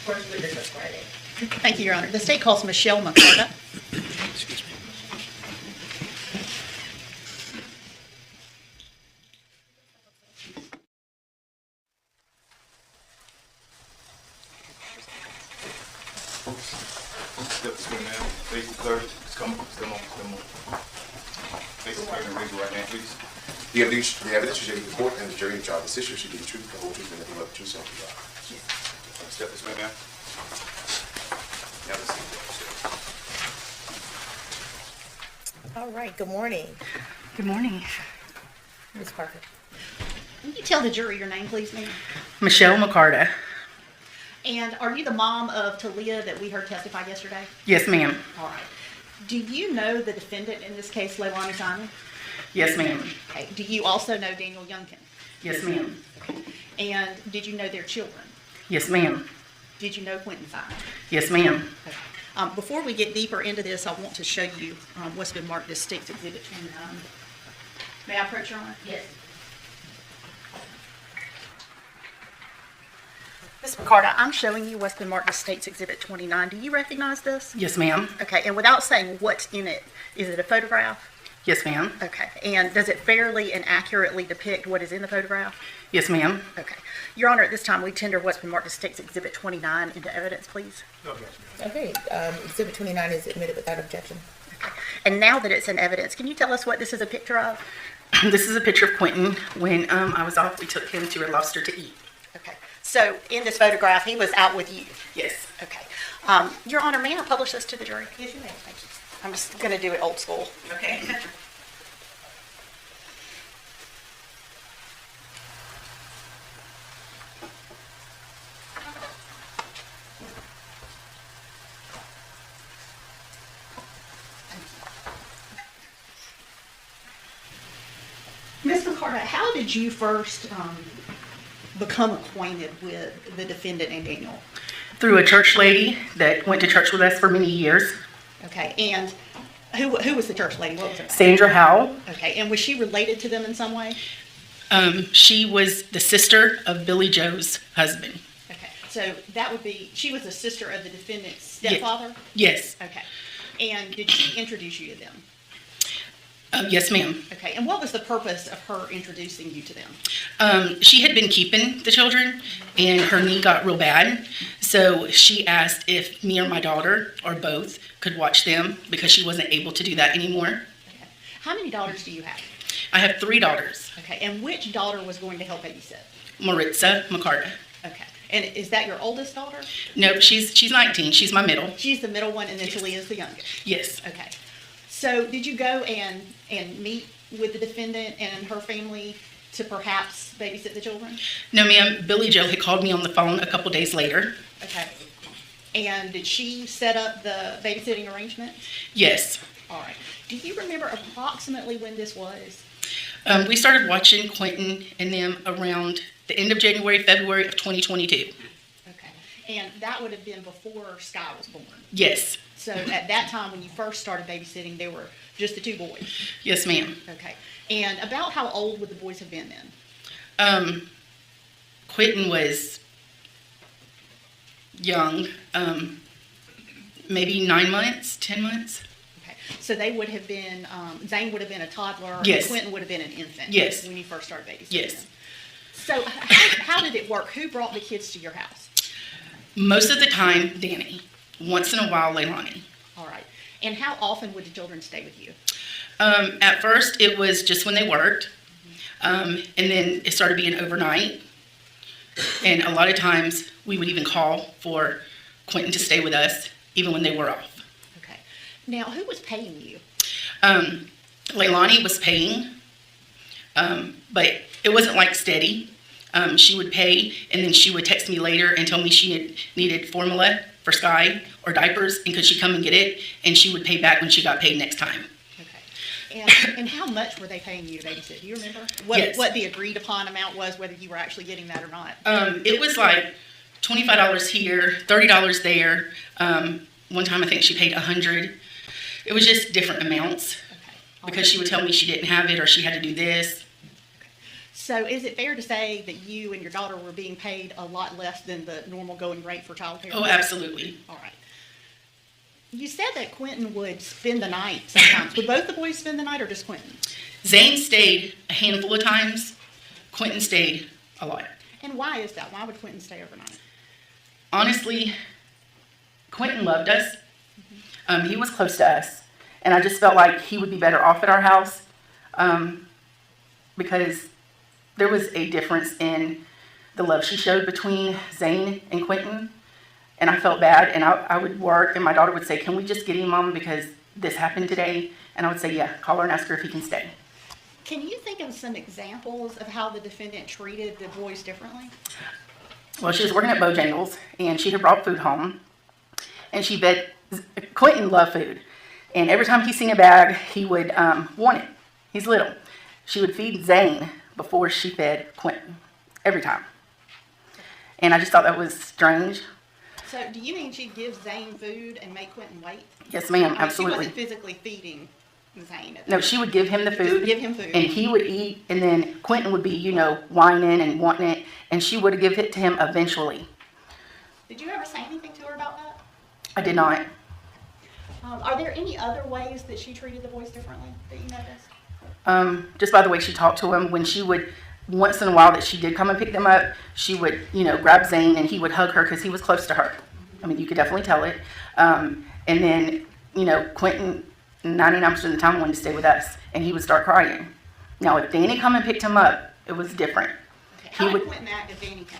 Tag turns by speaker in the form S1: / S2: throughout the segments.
S1: First witness is Friday. Thank you, Your Honor. The state calls Michelle McCarta.
S2: Excuse me.
S3: Step this way, ma'am. Face the clerk. Come on. Face the clerk and raise your right hand, please.
S2: The evidence you shall give the court and the jury and trial decision should be the truth, the whole truth, and nothing but the truth, so help you God.
S3: Step this way, ma'am. Now let's see.
S4: All right, good morning.
S1: Good morning.
S4: Ms. Parker.
S1: Can you tell the jury your name, please, ma'am?
S5: Michelle McCarta.
S1: And are you the mom of Talia that we heard testify yesterday?
S5: Yes, ma'am.
S1: All right. Do you know the defendant in this case, Leilani Simon?
S5: Yes, ma'am.
S1: Okay. Do you also know Daniel Youngkin?
S5: Yes, ma'am.
S1: And did you know their children?
S5: Yes, ma'am.
S1: Did you know Quinton Simon?
S5: Yes, ma'am.
S1: Okay. Before we get deeper into this, I want to show you what's been marked as State's Exhibit 29. May I approach, Your Honor?
S4: Yes.
S1: Ms. McCarta, I'm showing you what's been marked as State's Exhibit 29. Do you recognize this?
S5: Yes, ma'am.
S1: Okay, and without saying what's in it, is it a photograph?
S5: Yes, ma'am.
S1: Okay, and does it fairly and accurately depict what is in the photograph?
S5: Yes, ma'am.
S1: Okay. Your Honor, at this time, we tender what's been marked as State's Exhibit 29 into evidence, please.
S4: Okay, Exhibit 29 is admitted without objection.
S1: Okay. And now that it's in evidence, can you tell us what this is a picture of?
S5: This is a picture of Quinton. When I was off, we took him to a lobster to eat.
S1: Okay. So in this photograph, he was out with you?
S5: Yes.
S1: Okay. Your Honor, may I publish this to the jury? Yes, you may. Thank you. I'm just going to do it old school.
S5: Okay.
S1: Ms. McCarta, how did you first become acquainted with the defendant and Daniel?
S5: Through a church lady that went to church with us for many years,
S1: Okay, and who was the church lady? What was her name?
S5: Sandra Howell.
S1: Okay, and was she related to them in some way?
S5: She was the sister of Billy Joe's husband.
S1: Okay, so that would be, she was the sister of the defendant's stepfather?
S5: Yes.
S1: Okay, and did she introduce you to them?
S5: Yes, ma'am.
S1: Okay, and what was the purpose of her introducing you to them?
S5: She had been keeping the children, and her knee got real bad. So she asked if me or my daughter, or both, could watch them because she wasn't able to do that anymore.
S1: Okay. How many daughters do you have?
S5: I have 3 daughters.
S1: Okay, and which daughter was going to help babysit?
S5: Maritza McCarta.
S1: Okay, and is that your oldest daughter?
S5: Nope, she's 19. She's my middle.
S1: She's the middle one, and then Talia is the youngest.
S5: Yes.
S1: Okay. So did you go and meet with the defendant and her family to perhaps babysit the children?
S5: No, ma'am. Billy Joe had called me on the phone a couple days later.
S1: Okay. And did she set up the babysitting arrangement?
S5: Yes.
S1: All right. Do you remember approximately when this was?
S5: We started watching Quinton and them around the end of January, February of 2022.
S1: Okay. And that would have been before Sky was born.
S5: Yes.
S1: So at that time when you first started babysitting, there were just the 2 boys.
S5: Yes, ma'am.
S1: Okay. And about how old would the boys have been then?
S5: Quinton was young, maybe 9 months, 10 months.
S1: Okay. So they would have been, Zane would have been a toddler.
S5: Yes.
S1: And Quinton would have been an infant.
S5: Yes.
S1: When you first started babysitting.
S5: Yes.
S1: So how did it work? Who brought the kids to your house?
S5: Most of the time, Danny. Once in a while, Leilani.
S1: All right. And how often would the children stay with you?
S5: At first, it was just when they worked. And then it started being overnight. And a lot of times, we would even call for Quinton to stay with us, even when they were off.
S1: Okay. Now, who was paying you?
S5: Leilani was paying, but it wasn't like steady. She would pay, and then she would text me later and tell me she needed formula for Sky or diapers, and could she come and get it, and she would pay back when she got paid next time.
S1: Okay. And how much were they paying you to babysit? Do you remember
S5: Yes.
S1: what the agreed upon amount was, whether you were actually getting that or not?
S5: It was like $25 here, $30 there. One time I think she paid $100. It was just different amounts
S1: Okay.
S5: because she would tell me she didn't have it or she had to do this.
S1: So is it fair to say that you and your daughter were being paid a lot less than the normal going rate for childcare?
S5: Oh, absolutely.
S1: All right. You said that Quinton would spend the night sometimes. Would both the boys spend the night or just Quinton?
S5: Zane stayed a handful of times. Quinton stayed a lot.
S1: And why is that? Why would Quinton stay overnight?
S5: Honestly, Quinton loved us. He was close to us. And I just felt like he would be better off at our house because there was a difference in the love she showed between Zane and Quinton. And I felt bad. And I would work and my daughter would say, "Can we just get him, Mom, because this happened today?" And I would say, "Yeah, call her and ask her if he can stay."
S1: Can you think of some examples of how the defendant treated the boys differently?
S5: Well, she was working at Bojangles, and she had brought food home. And she fed, Quinton loved food. And every time he seen a bag, he would want it. He's little. She would feed Zane before she fed Quinton. Every time. And I just thought that was strange.
S1: So do you mean she'd give Zane food and make Quinton wait?
S5: Yes, ma'am,
S1: I mean,
S5: absolutely.
S1: She wasn't physically feeding Zane.
S5: No, she would give him the food.
S1: Just give him food.
S5: And he would eat, and then Quinton would be, whining and wanting it. And she would give it to him eventually.
S1: Did you ever say anything to her about that?
S5: I did not.
S1: Are there any other ways that she treated the boys differently that you noticed?
S5: Just by the way she talked to him, when she would, once in a while that she did come and pick them up, she would, grab Zane and he would hug her because he was close to her. I mean, you could definitely tell it. And then, Quinton, 99% of the time, wanted to stay with us, and he would start crying. Now, if Danny come and picked him up, it was different.
S1: Okay. How did Quinton act if Danny came?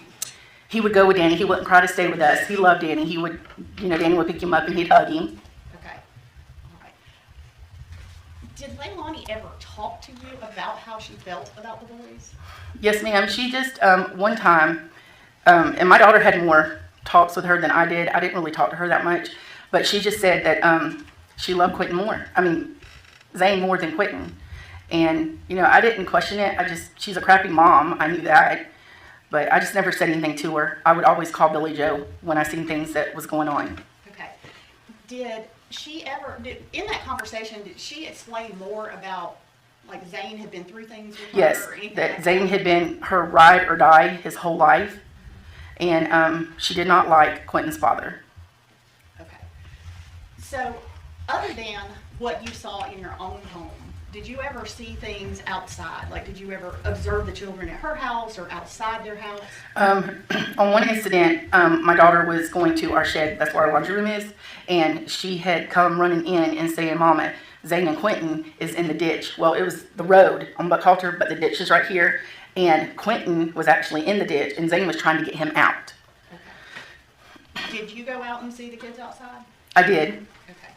S5: He would go with Danny. He wouldn't cry to stay with us. He loved Danny. He would, Danny would pick him up and he'd hug him.
S1: Okay. All right. Did Leilani ever talk to you about how she felt about the boys?
S5: Yes, ma'am. She just, one time, and my daughter had more talks with her than I did. I didn't really talk to her that much, but she just said that she loved Quinton more. I mean, Zane more than Quinton. And, I didn't question it. She's a crappy mom. I knew that. But I just never said anything to her. I would always call Billy Joe when I seen things that was going on.
S1: Okay. Did she ever, in that conversation, did she explain more about, like, Zane had been through things with her?
S5: Yes,
S1: or anything
S5: that
S1: like
S5: Zane had been her ride or die his whole life. And she did not like Quinton's father.
S1: Okay. So, other than what you saw in your own home, did you ever see things outside? Like, did you ever observe the children at her house or outside their house?
S5: On one incident, my daughter was going to our shed, that's where our laundry room is, and she had come running in and saying, "Mama, Zane and Quinton is in the ditch." Well, it was the road on Buckhalter, but the ditch is right here, and Quinton was actually in the ditch, and Zane was trying to get him out.
S1: Okay. Did you go out and see the kids outside?
S5: I did.
S1: Okay.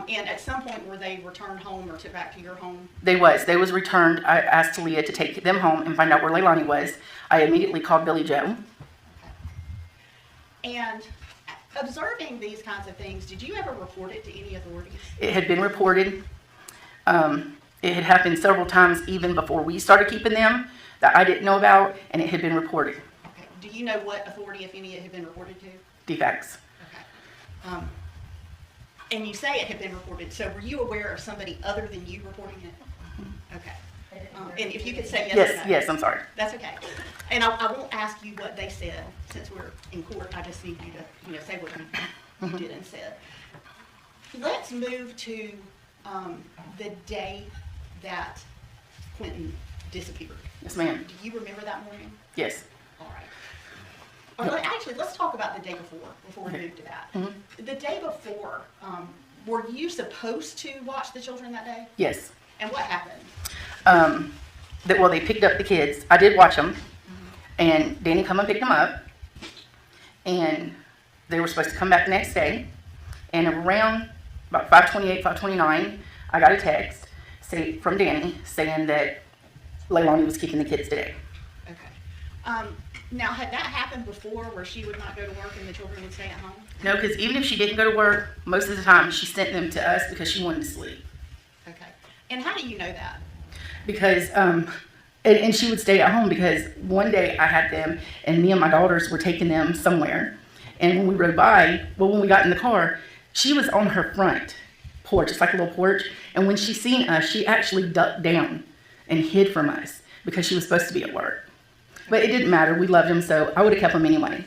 S1: And at some point, were they returned home or took back to your home?
S5: They was returned. I asked Talia to take them home and find out where Leilani was. I immediately called Billy Joe.
S1: Okay. And observing these kinds of things, did you ever report it to any authorities?
S5: It had been reported. It had happened several times even before we started keeping them that I didn't know about, and it had been reported.
S1: Okay. Do you know what authority, if any, it had been reported to?
S5: DFACS.
S1: Okay. And you say it had been reported, so were you aware of somebody other than you reporting it? Okay. And if you could say yes or no.
S5: Yes, I'm sorry.
S1: That's okay. And I won't ask you what they said, since we're in court. I just need you to say what you did and said. Let's move to the day that Quinton disappeared.
S5: Yes, ma'am.
S1: Do you remember that morning?
S5: Yes.
S1: All right. Actually, let's talk about the day before we move to that.
S5: Mm-hmm.
S1: The day before, were you supposed to watch the children that day?
S5: Yes.
S1: And what happened?
S5: They picked up the kids. I did watch them, and Danny come and picked them up, and they were supposed to come back the next day. And around about 5:28, 5:29, I got a text from Danny saying that Leilani was keeping the kids today.
S1: Okay. Now, had that happened before, where she would not go to work and the children would stay at home?
S5: No, because even if she didn't go to work, most of the time she sent them to us because she wanted to sleep.
S1: Okay. And how do you know that?
S5: Because, and she would stay at home because one day I had them and me and my daughters were taking them somewhere. And when we rode by, when we got in the car, she was on her front porch, it's like a little porch. And when she seen us, she actually ducked down and hid from us. because she was supposed to be at work. But it didn't matter. We loved him, so I would have kept him anyway.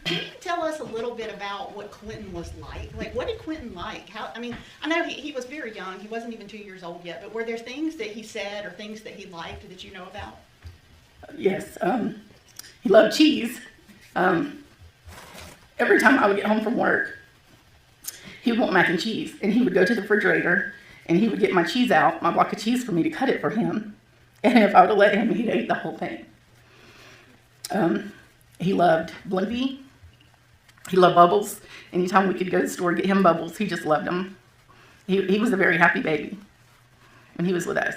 S1: Can you tell us a little bit about what Quinton was like? Like, what did Quinton like? I mean, I know he was very young. He wasn't even 2 years old yet, but were there things that he said or things that he liked that you know about?
S5: Yes, he loved cheese. Every time I would get home from work, he would want mac and cheese, and he would go to the refrigerator, and he would get my cheese out, my block of cheese, for me to cut it for him. And if I would have let him, he'd ate the whole thing. He loved Blimpie. He loved Bubbles. Anytime we could go to the store and get him Bubbles, he just loved them. He was a very happy baby when he was with us.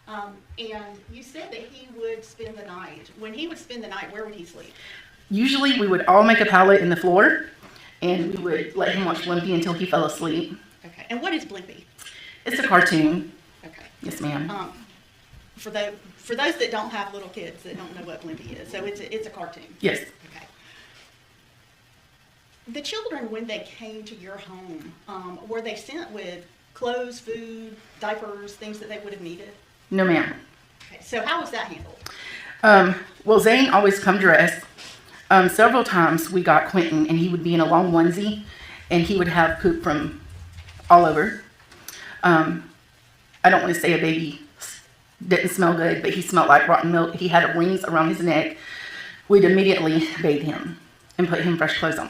S1: Okay. And you said that he would spend the night. When he would spend the night, where would he sleep?
S5: Usually we would all make a pallet in the floor, and we would let him watch Blimpie until he fell asleep.
S1: Okay. And what is Blimpie?
S5: It's a cartoon.
S1: Okay.
S5: Yes, ma'am.
S1: For those that don't have little kids that don't know what Blimpie is, so it's a cartoon.
S5: Yes.
S1: Okay. The children, when they came to your home, were they sent with clothes, food, diapers, things that they would have needed?
S5: No, ma'am.
S1: Okay. So how was that handled?
S5: Well, Zane always come dressed. Several times we got Quinton, and he would be in a long onesie, and he would have poop from all over. I don't want to say a baby didn't smell good, but he smelled like rotten milk. He had rings around his neck. We'd immediately bathe him and put him fresh clothes on.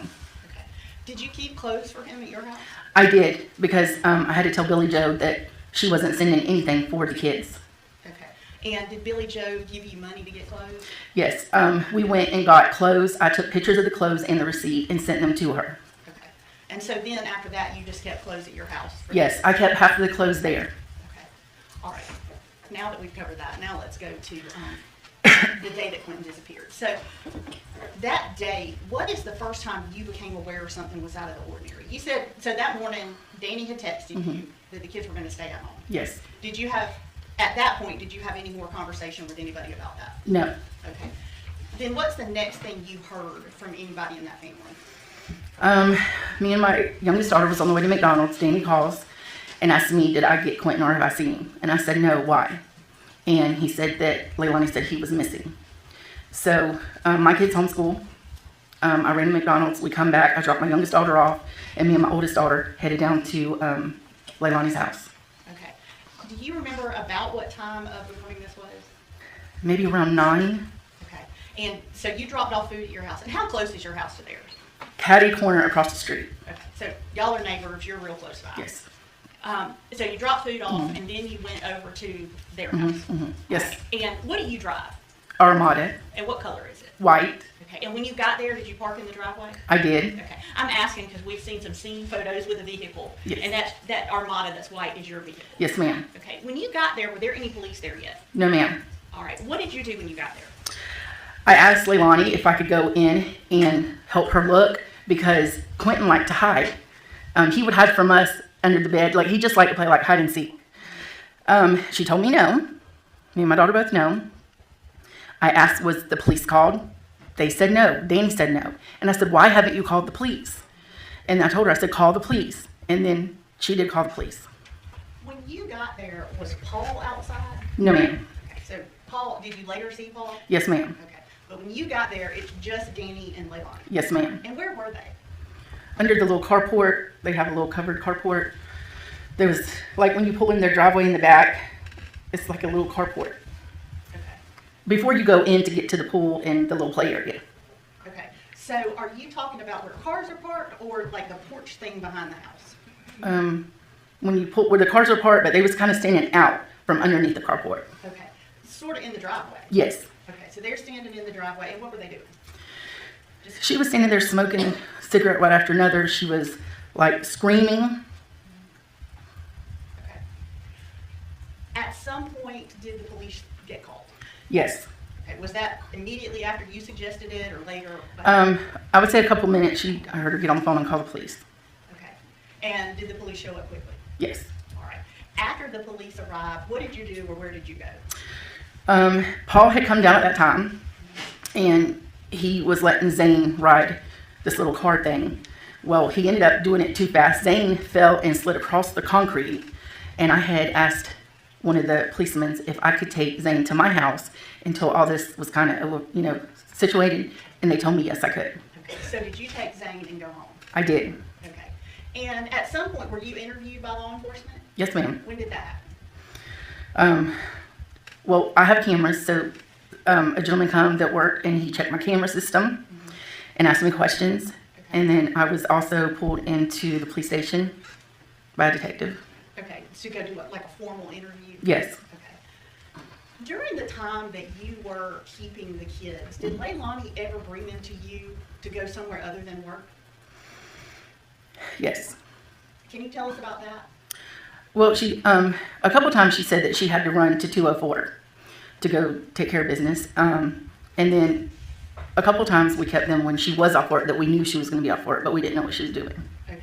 S1: Okay. Did you keep clothes for him at your house?
S5: I did, because I had to tell Billy Joe that she wasn't sending anything for the kids.
S1: Okay. And did Billy Joe give you money to get clothes?
S5: Yes, we went and got clothes. I took pictures of the clothes and the receipt and sent them to her.
S1: Okay. And so then after that, you just kept clothes at your house?
S5: Yes, I kept half of the clothes there.
S1: Okay. All right. Now that we've covered that, now let's go to the day that Quinton disappeared. So that day, what is the first time you became aware something was out of the ordinary? You said, so that morning, Danny had texted you that the kids were going to stay at home.
S5: Yes.
S1: Did you have, at that point, did you have any more conversation with anybody about that?
S5: No.
S1: Okay. Then what's the next thing you heard from anybody in that family?
S5: Me and my youngest daughter was on the way to McDonald's. Danny calls and asked me, did I get Quinton or have I seen him? And I said, no, why? And he said that Leilani said he was missing. So my kids homeschool. I ran to McDonald's. We come back. I dropped my youngest daughter off, and me and my oldest daughter headed down to Leilani's house.
S1: Okay. Do you remember about what time of the morning this was?
S5: Maybe around 9.
S1: Okay. And so you dropped off food at your house. And how close is your house to theirs?
S5: Catty corner across the street.
S1: Okay. So y'all are neighbors. You're real close by.
S5: Yes.
S1: So you dropped food off, and then you went over to their house.
S5: Yes.
S1: And what do you drive?
S5: Armada.
S1: And what color is it?
S5: White.
S1: Okay. And when you got there, did you park in the driveway?
S5: I did.
S1: Okay. I'm asking because we've seen some scene photos with the vehicle.
S5: Yes.
S1: And that Armada that's white is your vehicle.
S5: Yes, ma'am.
S1: Okay. When you got there, were there any police there yet?
S5: No, ma'am.
S1: All right. What did you do when you got there?
S5: I asked Leilani if I could go in and help her look, because Quinton liked to hide. He would hide from us under the bed. Like, he just liked to play like hide and seek. She told me no. Me and my daughter both no. I asked, was the police called? They said no. Danny said no. And I said, why haven't you called the police? And I told her, I said, call the police. And then she did call the police.
S1: When you got there, was Paul outside?
S5: No, ma'am.
S1: Okay. So Paul, did you later see Paul?
S5: Yes, ma'am.
S1: Okay. But when you got there, it's just Danny and Leilani.
S5: Yes, ma'am.
S1: And where were they?
S5: Under the little carport. They have a little covered carport. There was, like, when you pull in their driveway in the back, it's like a little carport.
S1: Okay.
S5: Before you go in to get to the pool and the little play area.
S1: Okay. So are you talking about where cars are parked or like the porch thing behind the house?
S5: When you pull, where the cars are parked, but they was kind of standing out from underneath the carport.
S1: Okay. Sort of in the driveway?
S5: Yes.
S1: Okay. So they're standing in the driveway, and what were they doing?
S5: She was standing there smoking a cigarette right after another. She was, like, screaming.
S1: Okay. At some point, did the police get called?
S5: Yes.
S1: Okay. Was that immediately after you suggested it or later?
S5: I would say a couple minutes. I heard her get on the phone and call the police.
S1: Okay. And did the police show up quickly?
S5: Yes.
S1: All right. After the police arrived, what did you do or where did you go?
S5: Paul had come down at that time, and he was letting Zane ride this little car thing. Well, he ended up doing it too fast. Zane fell and slid across the concrete, and I had asked one of the policemen if I could take Zane to my house until all this was kind of, situated, and they told me yes, I could.
S1: Okay, so did you take Zane and go home?
S5: I did.
S1: Okay. And at some point, were you interviewed by law enforcement?
S5: Yes, ma'am.
S1: When did that happen?
S5: Well, I have cameras, so a gentleman come that worked, and he checked my camera system and asked me questions. And then I was also pulled into the police station by a detective.
S1: Okay, so you go do what, like a formal interview?
S5: Yes.
S1: Okay. During the time that you were keeping the kids, did Leilani ever bring them to you to go somewhere other than work?
S5: Yes.
S1: Can you tell us about that?
S5: Well, she a couple times she said that she had to run to 204 to go take care of business. And then a couple times we kept them when she was off work, that we knew she was going to be off work, but we didn't know what she was doing.
S1: Okay.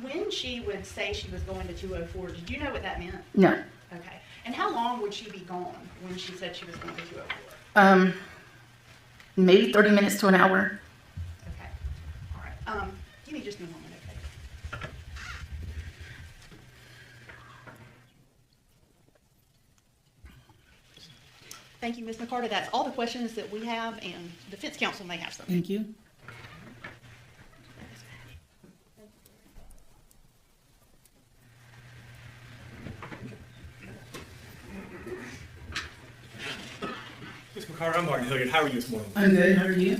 S1: When she would say she was going to 204, did you know what that meant?
S5: No.
S1: Okay. And how long would she be gone when she said she was going to 204?
S5: Maybe 30 minutes to an hour.
S1: Okay. All right. Give me just a moment, okay? Thank you, Ms. McCarter. That's all the questions that we have, and defense counsel may have some.
S5: Thank you.
S6: Ms. McCarter, I'm Martin Hilliard. How are you this morning?
S5: I'm good. How are you?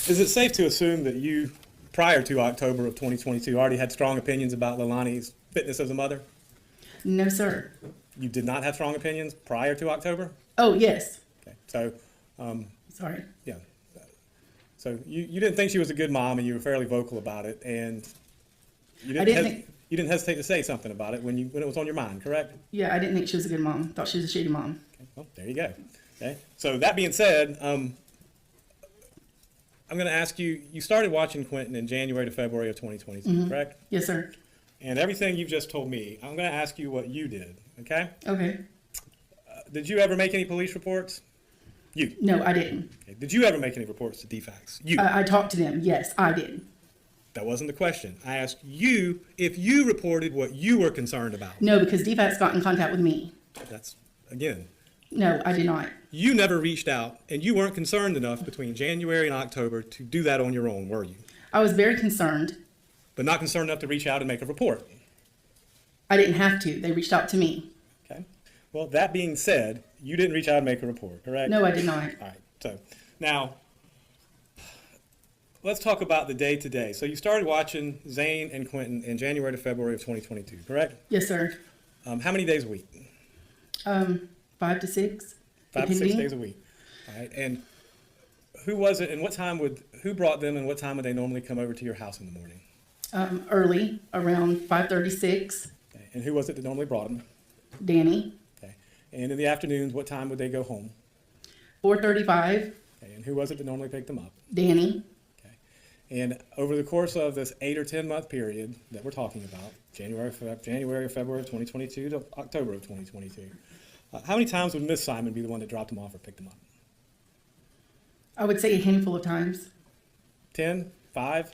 S6: Is it safe to assume that you, prior to October of 2022, already had strong opinions about Leilani's fitness as a mother?
S5: No, sir.
S6: You did not have strong opinions prior to October?
S5: Oh, yes.
S6: Okay, so,
S5: Sorry.
S6: yeah. So you didn't think she was a good mom, and you were fairly vocal about it, and you you didn't hesitate to say something about it when it was on your mind, correct?
S5: Yeah, I didn't think she was a good mom. Thought she was a shitty mom.
S6: Okay, well, there you go. Okay, so that being said, I'm going to ask you, you started watching Quinton in January to February of 2022, correct?
S5: Yes, sir.
S6: And everything you've just told me, I'm going to ask you what you did, okay?
S5: Okay.
S6: Did you ever make any police reports? You.
S5: No, I didn't.
S6: Okay. Did you ever make any reports to DFACS? You.
S5: I talked to them. Yes, I did.
S6: That wasn't the question. I asked you if you reported what you were concerned about.
S5: No, because DFACS got in contact with me.
S6: That's, again,
S5: No, I did not.
S6: you never reached out, and you weren't concerned enough between January and October to do that on your own, were you?
S5: I was very concerned.
S6: But not concerned enough to reach out and make a report.
S5: I didn't have to. They reached out to me.
S6: Okay. Well, that being said, you didn't reach out and make a report, correct?
S5: No, I did not.
S6: All right. So now, let's talk about the day to day. So you started watching Zane and Quinton in January to February of 2022, correct?
S5: Yes, sir.
S6: How many days a week?
S5: 5 to 6.
S6: 5 to 6
S5: depending.
S6: days a week. All right. And who was it, and who brought them, and what time would they normally come over to your house in the morning?
S5: Early, around 5:36.
S6: Okay. And who was it that normally brought them?
S5: Danny.
S6: Okay. And in the afternoons, what time would they go home?
S5: 4:35.
S6: Okay. And who was it that normally picked them up?
S5: Danny.
S6: Okay. And over the course of this 8 or 10 month period that we're talking about, January, February of 2022 to October of 2022, how many times would Miss Simon be the one that dropped them off or picked them up?
S5: I would say a handful of times.
S6: 10? 5?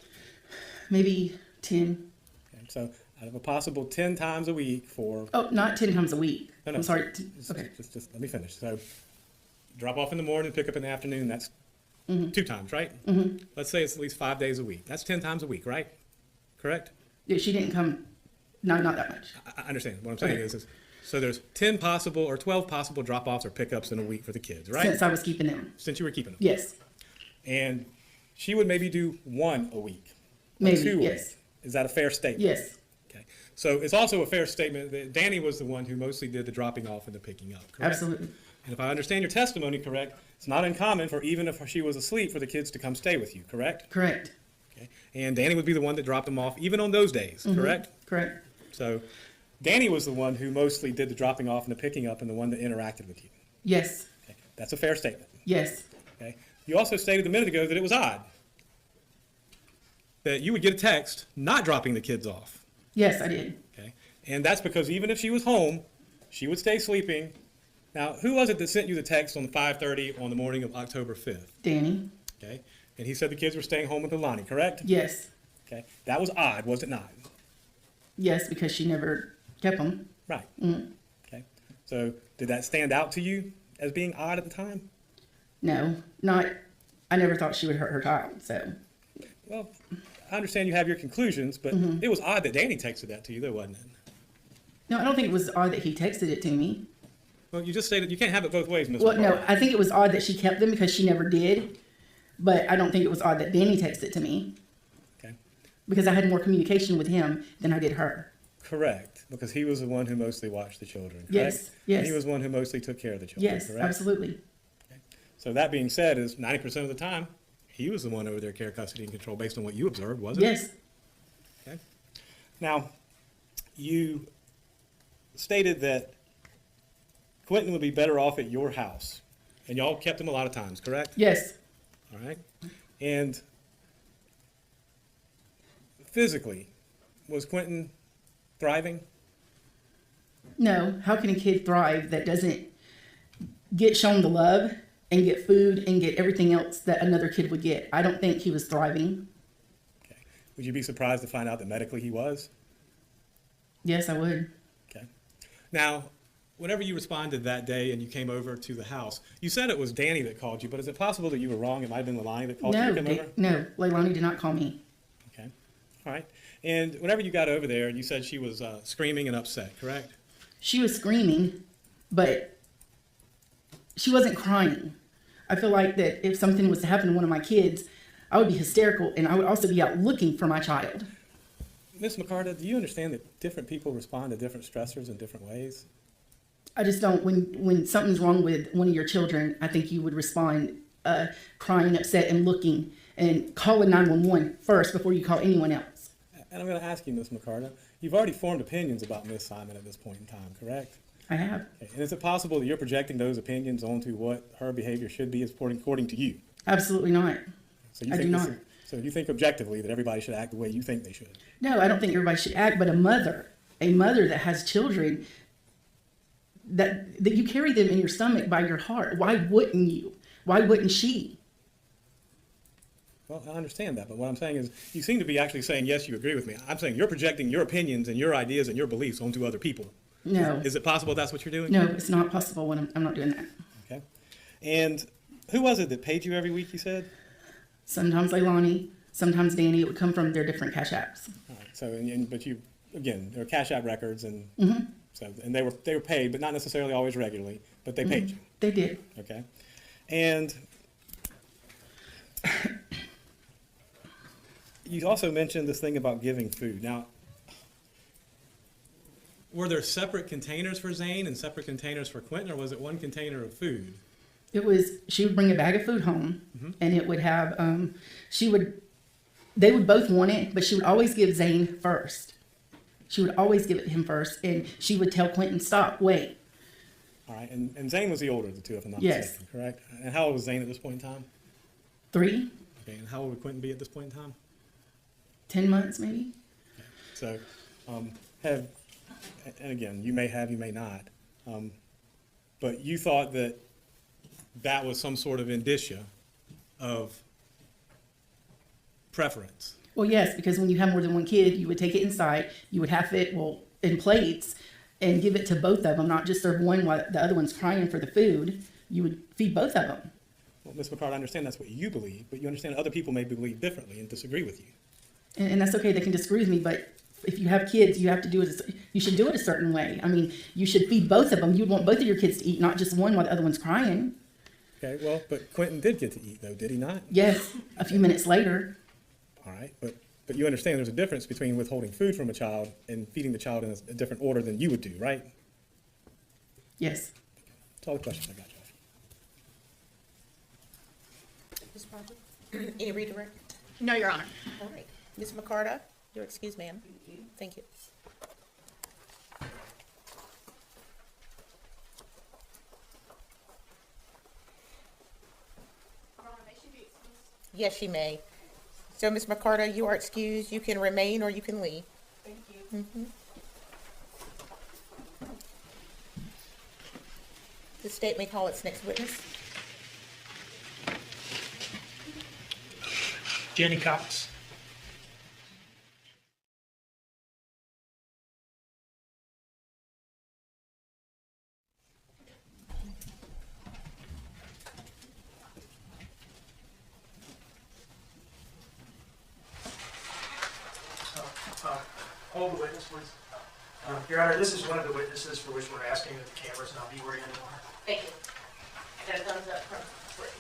S5: Maybe 10.
S6: Okay. So out of a possible 10 times a week for...
S5: Oh, not 10 times a week.
S6: No,
S5: I'm sorry.
S6: Okay. Just let me finish. So drop off in the morning, pick up in the afternoon, that's 2 times, right? Mm-hmm. Let's say it's at least 5 days a week. That's 10 times a week, right? Correct?
S5: Yeah, she didn't come. No, not that much.
S6: I understand. What I'm saying
S5: Okay.
S6: is so there's 10 possible or 12 possible drop-offs or pickups in a week for the kids, right?
S5: Since I was keeping them.
S6: Since you were keeping them.
S5: Yes.
S6: And she would maybe do 1 a week. Or
S5: Maybe,
S6: 2 a
S5: yes.
S6: week. Is that a fair statement?
S5: Yes.
S6: Okay. So it's also a fair statement that Danny was the one who mostly did the dropping off and the picking up, correct?
S5: Absolutely.
S6: And if I understand your testimony correct, it's not uncommon for even if she was asleep for the kids to come stay with you, correct?
S5: Correct.
S6: Okay. And Danny would be the one that dropped them off even on those days, correct?
S5: Correct.
S6: So Danny was the one who mostly did the dropping off and the picking up and the one that interacted with you.
S5: Yes.
S6: Okay. That's a fair statement.
S5: Yes.
S6: Okay. You also stated a minute ago that it was odd that you would get a text not dropping the kids off.
S5: Yes, I did.
S6: Okay. And that's because even if she was home, she would stay sleeping. Now, who was it that sent you the text on 5:30 on the morning of October 5th?
S5: Danny.
S6: Okay. And he said the kids were staying home with Leilani, correct?
S5: Yes.
S6: Okay. That was odd, was it not?
S5: Yes, because she never kept them.
S6: Right. Okay. So did that stand out to you as being odd at the time?
S5: No, not, I never thought she would hurt her child, so.
S6: Well, I understand you have your conclusions, but it was odd that Danny texted that to you, though, wasn't it?
S5: No, I don't think it was odd that he texted it to me.
S6: Well, you just stated you can't have it both ways, Ms.
S5: Well, no,
S6: McCarty.
S5: I think it was odd that she kept them because she never did. But I don't think it was odd that Danny texted it to me
S6: Okay.
S5: because I had more communication with him than I did her.
S6: Correct, because he was the one who mostly watched the children, correct?
S5: Yes, yes.
S6: And he was the one who mostly took care of the children,
S5: Yes,
S6: correct?
S5: absolutely.
S6: So that being said, is 90% of the time, he was the one over there care, custody, and control based on what you observed, wasn't it?
S5: Yes,
S6: Okay. Now, you stated that Quinton would be better off at your house, and y'all kept him a lot of times, correct?
S5: yes.
S6: All right. And physically, was Quinton thriving?
S5: No, how can a kid thrive that doesn't get shown the love and get food and get everything else that another kid would get? I don't think he was thriving.
S6: Okay. Would you be surprised to find out that medically he was?
S5: Yes, I would.
S6: Okay. Now, whenever you responded that day and you came over to the house, you said it was Danny that called you, but is it possible that you were wrong? It might have been Leilani that called you
S5: No,
S6: to come over?
S5: no, Leilani did not call me.
S6: Okay. All right. And whenever you got over there, you said she was screaming and upset, correct?
S5: She was screaming, but she wasn't crying. I feel like that if something was to happen to one of my kids, I would be hysterical and I would also be out looking for my child.
S6: Ms. McCarta, do you understand that different people respond to different stressors in different ways?
S5: I just don't, when something's wrong with one of your children, I think you would respond crying, upset, and looking, and calling 911 first before you call anyone else.
S6: And I'm going to ask you, Ms. McCarta, you've already formed opinions about Ms. Simon at this point in time, correct?
S5: I have.
S6: Okay. And is it possible that you're projecting those opinions onto what her behavior should be according to you?
S5: Absolutely not.
S6: So you
S5: I
S6: think
S5: do
S6: this
S5: not.
S6: So you think objectively that everybody should act the way you think they should?
S5: No, I don't think everybody should act, but a mother that has children, that you carry them in your stomach by your heart. Why wouldn't you? Why wouldn't she?
S6: Well, I understand that, but what I'm saying is you seem to be actually saying, yes, you agree with me. I'm saying you're projecting your opinions and your ideas and your beliefs onto other people.
S5: No.
S6: Is it possible that's what you're doing?
S5: No, it's not possible when I'm not doing that.
S6: Okay. And who was it that paid you every week, you said?
S5: Sometimes Leilani, sometimes Danny. It would come from their different cash apps.
S6: All right. So, but you, again, there were Cash App records, and
S5: Mm-hmm.
S6: so, and they were paid, but not necessarily always regularly, but they paid you.
S5: They did.
S6: Okay. And you also mentioned this thing about giving food. Now, were there separate containers for Zane and separate containers for Quinton, or was it one container of food?
S5: It was, she would bring a bag of food home and it would have, they would both want it, but she would always give Zane first. She would always give it to him first, and she would tell Quinton, stop, wait.
S6: All right. And Zane was the older of the two, if I'm not
S5: Yes.
S6: mistaken, correct? And how old was Zane at this point in time?
S5: 3,
S6: Okay. And how old would Quinton be at this point in time?
S5: 10 months maybe.
S6: So, and again, you may have, you may not, but you thought that that was some sort of indicia of preference.
S5: Well, yes, because when you have more than one kid, you would take it inside, you would have it, in plates, and give it to both of them, not just serve one while the other one's crying for the food. You would feed both of them.
S6: Well, Ms. McCart, I understand that's what you believe, but you understand other people may believe differently and disagree with you.
S5: And that's okay, they can disagree with me, but if you have kids, you have to do it, you should do it a certain way. I mean, you should feed both of them. You'd want both of your kids to eat, not just one while the other one's crying.
S6: Okay, well, but Quinton did get to eat, though, did he not?
S5: Yes, a few minutes later.
S6: All right, but you understand there's a difference between withholding food from a child and feeding the child in a different order than you would do, right?
S5: Yes.
S6: That's all the questions I got, Josh.
S4: Ms. Parker? Any redirect?
S1: No, Your Honor.
S4: All right. Ms. McCarta, you're excused, ma'am. Thank you. Yes, she may. So, Ms. McCarta, you are excused. You can remain or you can leave.
S1: Thank you.
S4: The state may call its next witness.
S7: Jenny Cox. Hold the witness, please. Your Honor, this is one of the witnesses for which we're asking that the cameras not be working anymore.
S1: Thank you. I got a thumbs up from Brittany.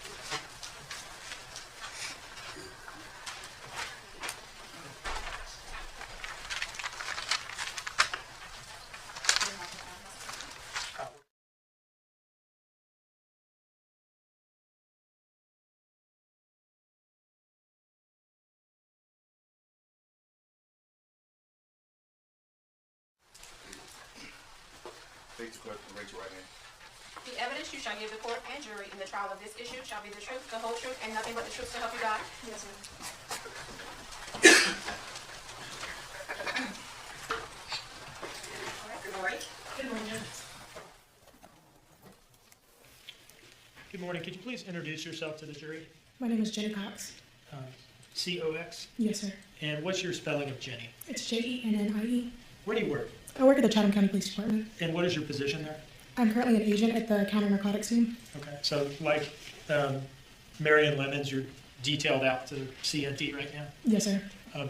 S2: Please declare and raise your right hand.
S8: The evidence you shall give the court and jury in the trial of this issue shall be the truth, the whole truth, and nothing but the truth to help you God? Yes, ma'am.
S1: All right, good morning. Good morning.
S7: Good morning. Could you please introduce yourself to the jury?
S9: My name is Jenny Cox.
S7: C-O-X.
S9: Yes, sir.
S7: And what's your spelling of Jenny?
S9: It's Jennie.
S7: Where do you work?
S9: I work at the Chatham County Police Department.
S7: And what is your position there?
S9: I'm currently an agent at the counter narcotics team.
S7: Okay, so like Marion Lemons, you're detailed out to CNT right now?
S9: Yes, sir.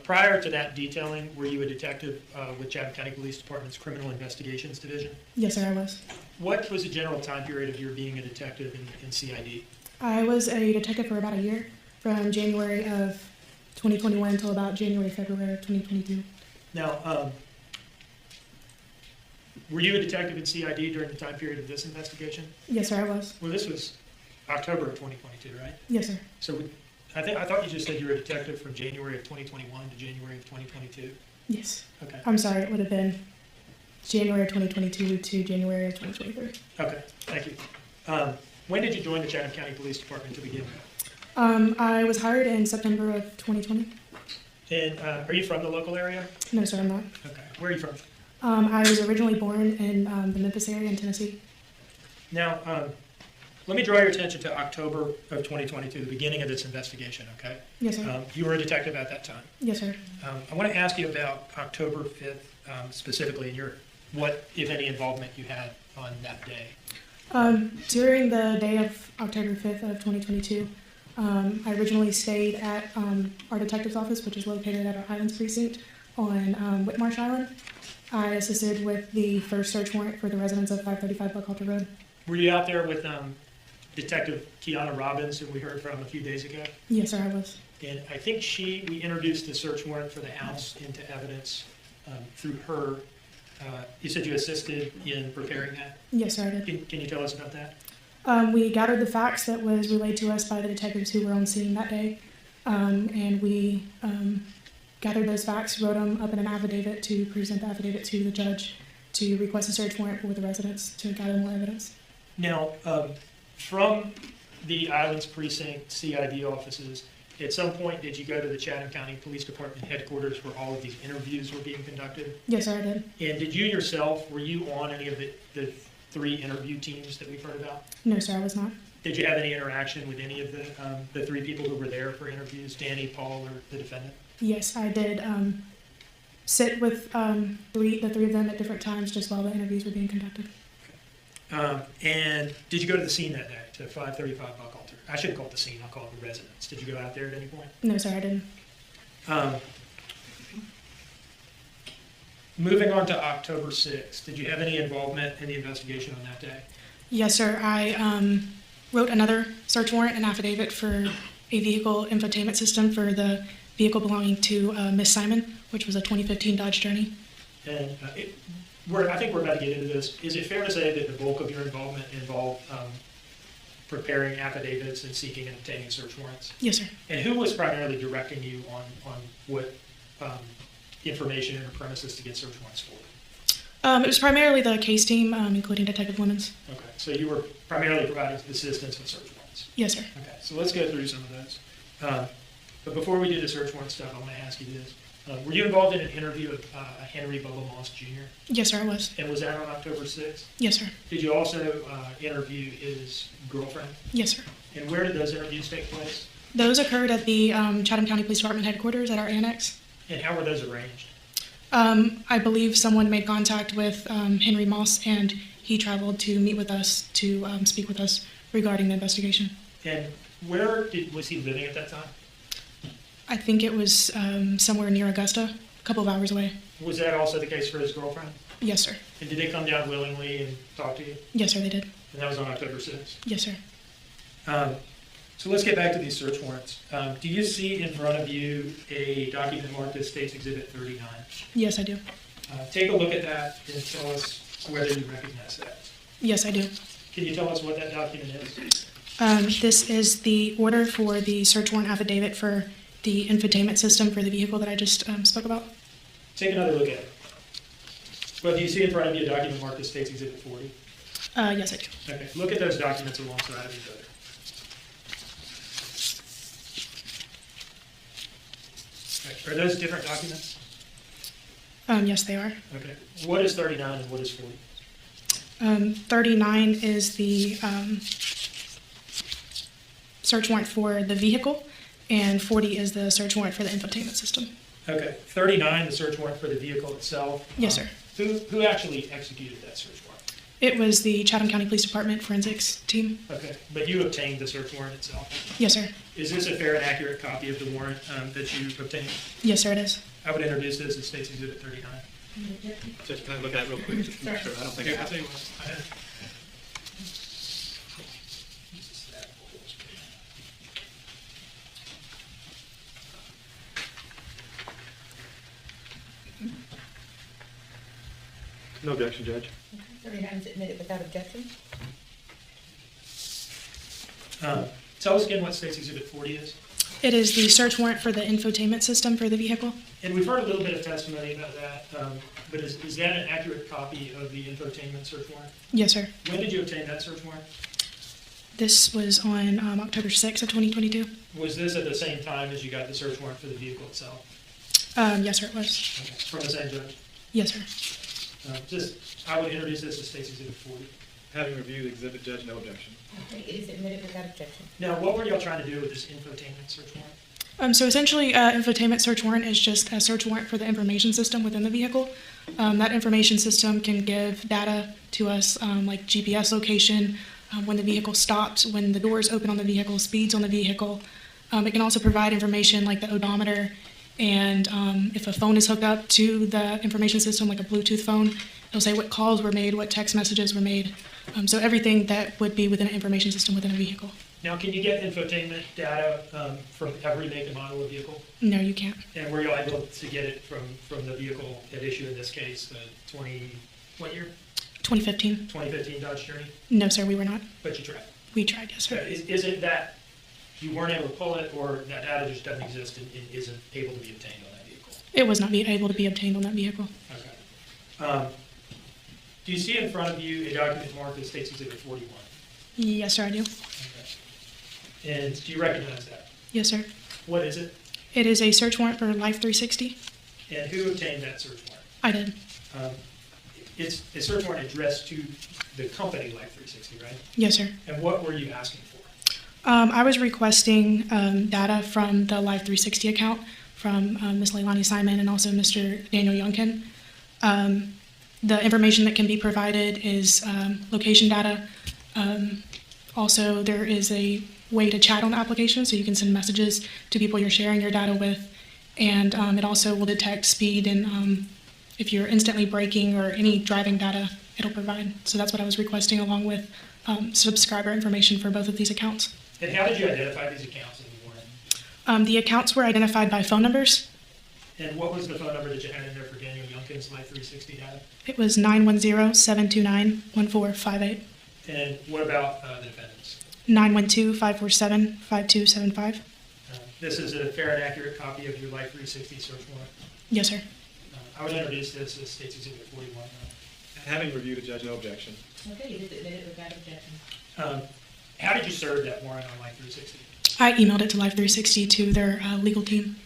S7: Prior to that detailing, were you a detective with Chatham County Police Department's Criminal Investigations Division?
S9: Yes, sir, I was.
S7: What was the general time period of your being a detective in CID?
S9: I was a detective for about a year, from January of 2021 until about January, February of 2022.
S7: Now, were you a detective in CID during the time period of this investigation?
S9: Yes, sir, I was.
S7: Well, this was October of 2022, right?
S9: Yes, sir.
S7: So I thought you just said you were a detective from January of 2021 to January of 2022.
S9: Yes.
S7: Okay.
S9: I'm sorry, it would have been January of 2022 to January of 2023.
S7: Okay, thank you. When did you join the Chatham County Police Department to begin with?
S9: I was hired in September of 2020.
S7: And are you from the local area?
S9: No, sir, I'm not.
S7: Okay, where are you from?
S9: I was originally born in the Memphis area in Tennessee.
S7: Now, let me draw your attention to October of 2022, the beginning of this investigation, okay?
S9: Yes, sir.
S7: You were a detective at that time.
S9: Yes, sir.
S7: I want to ask you about October 5th specifically, and what, if any, involvement you had on that day.
S9: During the day of October 5th of 2022, I originally stayed at our detective's office, which is located at our Highlands precinct on Whitmarsh Island. I assisted with the first search warrant for the residents of 535 Buckhalter Road.
S7: Were you out there with Detective Kiana Robbins, who we heard from a few days ago?
S9: Yes, sir, I was.
S7: And I think we introduced the search warrant for the house into evidence through her. You said you assisted in preparing that?
S9: Yes, sir, I did.
S7: Can you tell us about that?
S9: We gathered the facts that was relayed to us by the detectives who were on scene that day, and we gathered those facts, wrote them up in an affidavit to present the affidavit to the judge to request a search warrant for the residents to gather more evidence.
S7: Now, from the Islands Precinct CID offices, at some point did you go to the Chatham County Police Department headquarters where all of these interviews were being conducted?
S9: Yes, sir, I did.
S7: And did you yourself, were you on any of the 3 interview teams that we've heard about?
S9: No, sir, I was not.
S7: Did you have any interaction with any of the 3 people who were there for interviews, Danny, Paul, or the defendant?
S9: Yes, I did sit with the 3 of them at different times just while the interviews were being conducted.
S7: And did you go to the scene that day, to 535 Buckhalter? I shouldn't call it the scene, I'll call it the residence. Did you go out there at any point?
S9: No, sir, I didn't.
S7: Moving on to October 6th, did you have any involvement in the investigation on that day?
S9: Yes, sir. I wrote another search warrant and affidavit for a vehicle infotainment system for the vehicle belonging to Miss Simon, which was a 2015 Dodge Journey.
S7: And I think we're about to get into this. Is it fair to say that the bulk of your involvement involved preparing affidavits and seeking and obtaining search warrants?
S9: Yes, sir.
S7: And who was primarily directing you on what information in the premises to get search warrants for?
S9: It was primarily the case team, including Detective Lemons.
S7: Okay, so you were primarily providing assistance with search warrants?
S9: Yes, sir.
S7: Okay, so let's go through some of those. But before we do the search warrant stuff, I want to ask you this. Were you involved in an interview of Henry Bubba Moss Jr.?
S9: Yes, sir, I was.
S7: And was that on October 6th?
S9: Yes, sir.
S7: Did you also interview his girlfriend?
S9: Yes, sir.
S7: And where did those interviews take place?
S9: Those occurred at the Chatham County Police Department headquarters at our annex.
S7: And how were those arranged?
S9: I believe someone made contact with Henry Moss, and he traveled to meet with us to speak with us regarding the investigation.
S7: And where was he living at that time?
S9: I think it was somewhere near Augusta, couple of hours away.
S7: Was that also the case for his girlfriend?
S9: Yes, sir.
S7: And did they come down willingly and talk to you?
S9: Yes, sir, they did.
S7: And that was on October 6th?
S9: Yes, sir.
S7: So let's get back to these search warrants. Do you see in front of you a document marked as State's Exhibit 39?
S9: Yes, I do.
S7: Take a look at that and tell us whether you recognize that.
S9: Yes, I do.
S7: Can you tell us what that document is?
S9: This is the order for the search warrant affidavit for the infotainment system for the vehicle that I just spoke about.
S7: Take another look at it. Well, do you see in front of you a document marked as State's Exhibit 40?
S9: Yes, I do.
S7: Okay, look at those documents alongside of each other. Okay. Are those different documents?
S9: Yes, they are.
S7: Okay. What is 39 and what is 40?
S9: 39 is the search warrant for the vehicle, and 40 is the search warrant for the infotainment system.
S7: Okay, 39, the search warrant for the vehicle itself.
S9: Yes, sir.
S7: Who actually executed that search warrant?
S9: It was the Chatham County Police Department forensics team.
S7: Okay, but you obtained the search warrant itself.
S9: Yes, sir.
S7: Is this a fair and accurate copy of the warrant that you obtained?
S9: Yes, sir, it is.
S7: I would introduce this as State's Exhibit 39.
S3: Judge, can I look at it real quick? Just to make sure. I don't think I
S7: I'll
S3: have
S7: tell
S3: it.
S7: you what.
S3: No objection, Judge.
S4: 39 is admitted without objection.
S7: Tell us again what State's Exhibit 40 is.
S9: It is the search warrant for the infotainment system for the vehicle.
S7: And we've heard a little bit of testimony about that, but is that an accurate copy of the infotainment search warrant?
S9: Yes, sir.
S7: When did you obtain that search warrant?
S9: This was on October 6th of 2022.
S7: Was this at the same time as you got the search warrant for the vehicle itself?
S9: Yes, sir, it was.
S7: Okay. From the same judge?
S9: Yes, sir.
S7: I would introduce this as State's Exhibit 40.
S3: Having reviewed the exhibit, Judge, no objection.
S4: Okay, it is admitted without objection.
S7: Now, what were y'all trying to do with this infotainment search warrant?
S9: So essentially, infotainment search warrant is just a search warrant for the information system within the vehicle. That information system can give data to us, like GPS location, when the vehicle stops, when the doors open on the vehicle, speeds on the vehicle. It can also provide information like the odometer, and if a phone is hooked up to the information system, like a Bluetooth phone, it'll say what calls were made, what text messages were made. So everything that would be within an information system within a vehicle.
S7: Now, can you get infotainment data from every make and model of vehicle?
S9: No, you can't.
S7: And were you able to get it from the vehicle at issue in this case, the what year?
S9: 2015.
S7: 2015 Dodge Journey?
S9: No, sir, we were not.
S7: But you tried.
S9: We tried, yes, sir.
S7: Is it that you weren't able to pull it, or that data just doesn't exist and isn't able to be obtained on that vehicle?
S9: It was not able to be obtained on that vehicle.
S7: Okay. Do you see in front of you a document marked as State's Exhibit 41?
S9: Yes, sir, I do.
S7: Okay. And do you recognize that?
S9: Yes, sir.
S7: What is it?
S9: It is a search warrant for Life 360.
S7: And who obtained that search warrant?
S9: I did.
S7: It's a search warrant addressed to the company Life 360, right?
S9: Yes, sir.
S7: And what were you asking for?
S9: I was requesting data from the Life 360 account from Ms. Leilani Simon and also Mr. Daniel Youngkin. The information that can be provided is location data. Also, there is a way to chat on the application, so you can send messages to people you're sharing your data with. And it also will detect speed and if you're instantly braking or any driving data, it'll provide. So that's what I was requesting, along with subscriber information for both of these accounts.
S7: And how did you identify these accounts in the warrant?
S9: The accounts were identified by phone numbers.
S7: And what was the phone number that you had in there for Daniel Youngkin's Life 360 data?
S9: It was 910-729-1458.
S7: And what about the defendants?
S9: 912-547-5275.
S7: This is a fair and accurate copy of your Life 360 search warrant.
S9: Yes, sir.
S7: I would introduce this as State's Exhibit 41.
S3: Having reviewed it, Judge, no objection.
S4: Okay, it is admitted without objection.
S7: How did you serve that warrant on Life 360?
S9: I emailed it to Life 360 to their legal team.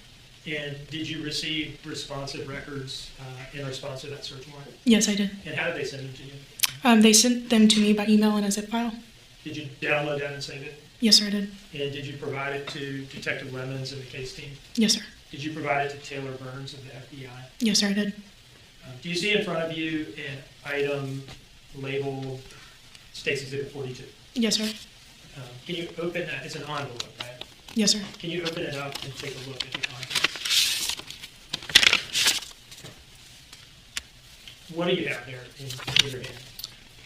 S7: And did you receive responsive records in response to that search warrant?
S9: Yes, I did.
S7: And how did they send them to you?
S9: They sent them to me by email in a zip file.
S7: Did you download that and save it?
S9: Yes, sir, I did.
S7: And did you provide it to Detective Lemons and the case team?
S9: Yes, sir.
S7: Did you provide it to Taylor Burns of the FBI?
S9: Yes, sir, I did.
S7: Do you see in front of you an item labeled State's Exhibit 42?
S9: Yes, sir.
S7: Can you open that? It's an envelope, right?
S9: Yes, sir.
S7: Can you open it up and take a look at the contents? What do you have there in your hand?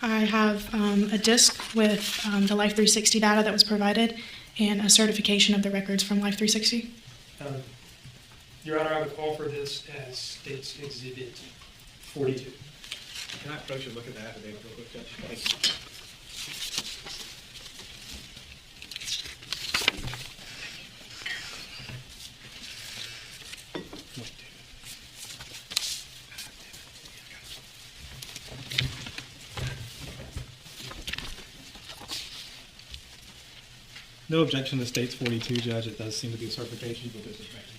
S9: I have a disk with the Life 360 data that was provided and a certification of the records from Life 360.
S7: Your Honor, I would call for this as State's Exhibit 42.
S6: Can I approach and look at the affidavit real quick, Judge? Thank you. No objection to State's 42, Judge. It does seem to be a certification for this inspection.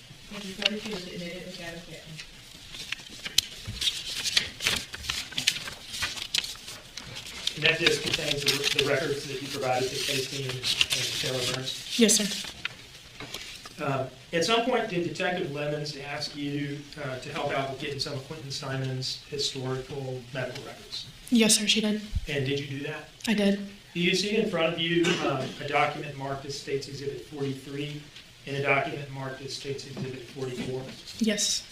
S7: And that just contains the records that you provided to case team and Taylor Burns.
S9: Yes, sir.
S7: At some point, did Detective Lemons ask you to help out with getting some of Quinton Simon's historical medical records?
S9: Yes, sir, she did.
S7: And did you do that?
S9: I did.
S7: Do you see in front of you a document marked as State's Exhibit 43 and a document marked as State's Exhibit 44?
S9: Yes.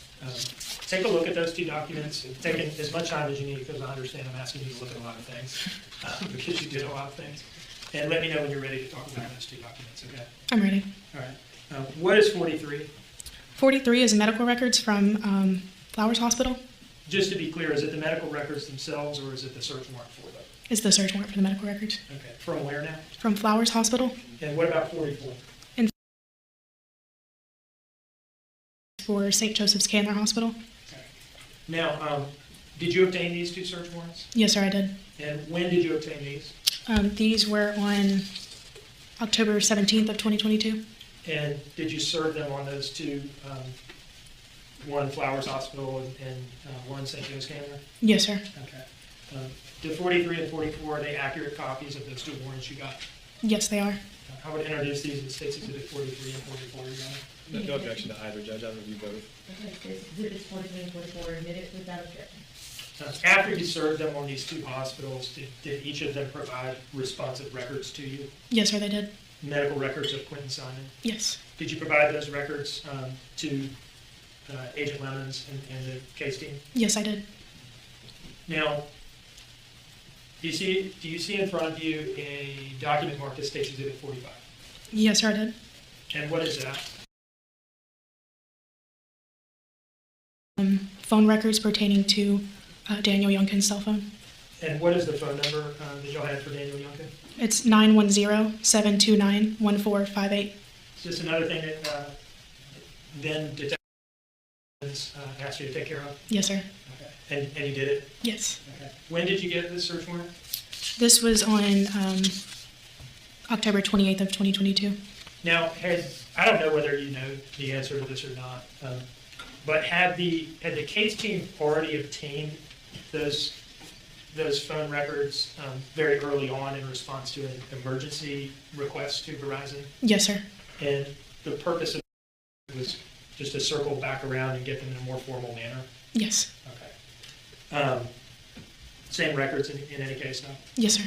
S7: Take a look at those two documents. It's taken as much time as you need because I understand I'm asking you to look at a lot of things because you did a lot of things. And let me know when you're ready to talk about those two documents, okay?
S9: I'm ready.
S7: All right. What is 43?
S9: 43 is medical records from Flowers Hospital.
S7: Just to be clear, is it the medical records themselves or is it the search warrant for them?
S9: It's the search warrant for the medical records.
S7: Okay. From where now?
S9: From Flowers Hospital.
S7: And what about 44?
S9: For St. Joseph's Candler Hospital.
S7: Okay. Now, did you obtain these two search warrants?
S9: Yes, sir, I did.
S7: And when did you obtain these?
S9: These were on October 17th of 2022.
S7: And did you serve them on those two, one Flowers Hospital and one St. Joe's Candler?
S9: Yes, sir.
S7: Okay. The 43 and 44, are they accurate copies of those two warrants you got?
S9: Yes, they are.
S7: I would introduce these as State's Exhibit 43 and 44, Your Honor.
S6: No objection to either, Judge. I'll review both.
S4: Exhibits 43 and 44 admitted without objection.
S7: After you served them on these two hospitals, did each of them provide responsive records to you?
S9: Yes, sir, they did.
S7: Medical records of Quinton Simon?
S9: Yes.
S7: Did you provide those records to Agent Lemons and the case team?
S9: Yes, I did.
S7: Now, do you see in front of you a document marked as State's Exhibit 45?
S9: Yes, sir, I did.
S7: And what is that?
S9: Phone records pertaining to Daniel Youngkin's cell phone.
S7: And what is the phone number that y'all had for Daniel Youngkin?
S9: It's 910-729-1458.
S7: Is this another thing that then detectives asked you to take care of?
S9: Yes, sir.
S7: Okay. And you did it?
S9: Yes.
S7: Okay. When did you get this search warrant?
S9: This was on October 28th of 2022.
S7: Now, I don't know whether you know the answer to this or not, but had the case team already obtained those phone records very early on in response to an emergency request to Verizon?
S9: Yes, sir.
S7: And the purpose of it was just to circle back around and get them in a more formal manner?
S9: Yes.
S7: Okay. Same records in any case now?
S9: Yes, sir.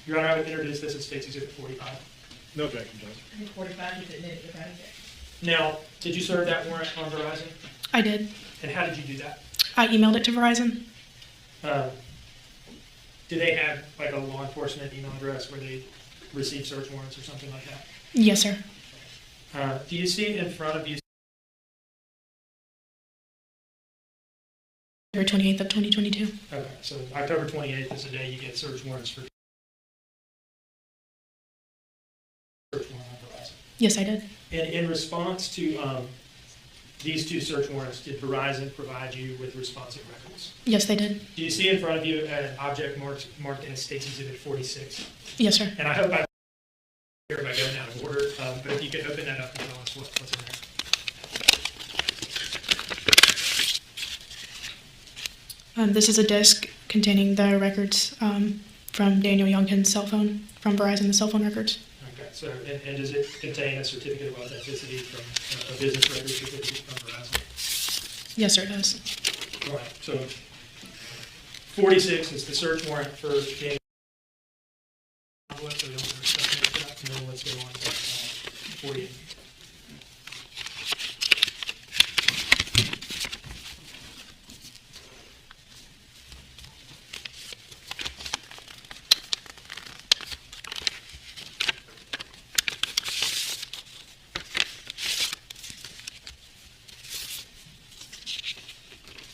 S7: Your Honor, I would introduce this as State's Exhibit 45.
S6: No objection, Judge.
S4: 45 is admitted without objection.
S7: Now, did you serve that warrant on Verizon?
S9: I did.
S7: And how did you do that?
S9: I emailed it to Verizon.
S7: Do they have like a law enforcement email address where they receive search warrants or something like that?
S9: Yes, sir.
S7: Do you see in front of you?
S9: October 28th of 2022.
S7: Okay, so October 28th is the day you get search warrants for search warrant on Verizon.
S9: Yes, I did.
S7: And in response to these two search warrants, did Verizon provide you with responsive records?
S9: Yes, they did.
S7: Do you see in front of you an object marked as State's Exhibit 46?
S9: Yes, sir.
S7: And I hope I here by going out of order, but if you could open that up and tell us what's in there.
S9: This is a disk containing the records from Daniel Youngkin's cell phone, from Verizon, the cell phone records.
S7: Okay, so, and does it contain a certificate of authenticity from a business record certificate from Verizon?
S9: Yes, sir, it does.
S7: All right, so 46 is the search warrant for Daniel. So and then let's go on to 48.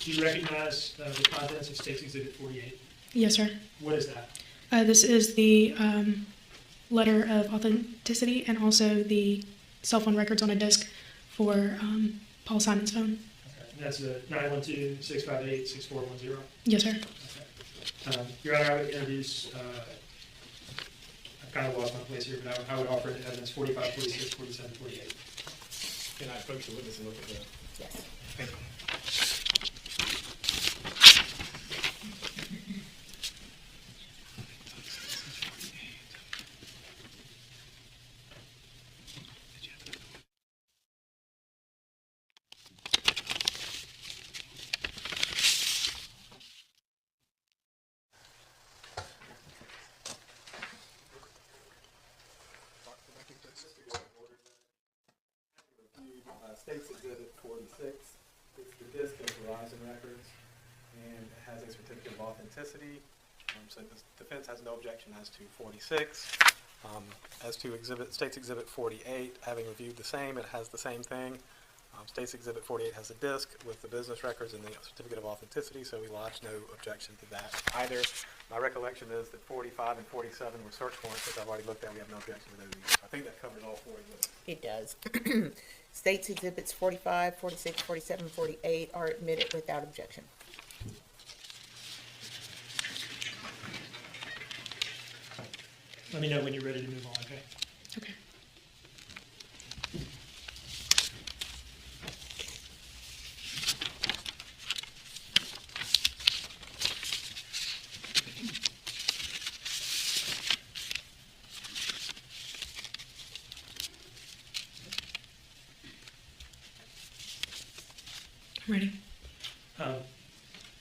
S7: Do you recognize the contents of State's Exhibit 48?
S9: Yes, sir.
S7: What is that?
S9: This is the letter of authenticity and also the cell phone records on a disc for Paul Simon's phone.
S7: Okay. And that's the 912-658-6410?
S9: Yes, sir.
S7: Okay. Your Honor, I would introduce, I've kind of lost my place here, but I would offer the evidence 45, 46, 47, 48.
S6: Can I approach the witness and look at the?
S4: Yes.
S6: Thank you. State's Exhibit 46, it's the disc of Verizon records, and it has a certificate of authenticity. So the defense has no objection as to 46. As to State's Exhibit 48, having reviewed the same, it has the same thing. State's Exhibit 48 has a disc with the business records and the certificate of authenticity, so we lodge no objection to that either. My recollection is that 45 and 47 were search warrants, which I've already looked at. We have no objection to those either. I think that covers all four exhibits.
S4: It does. State's Exhibits 45, 46, 47, 48 are admitted without objection.
S7: Let me know when you're ready to move on, okay?
S9: Okay. I'm ready.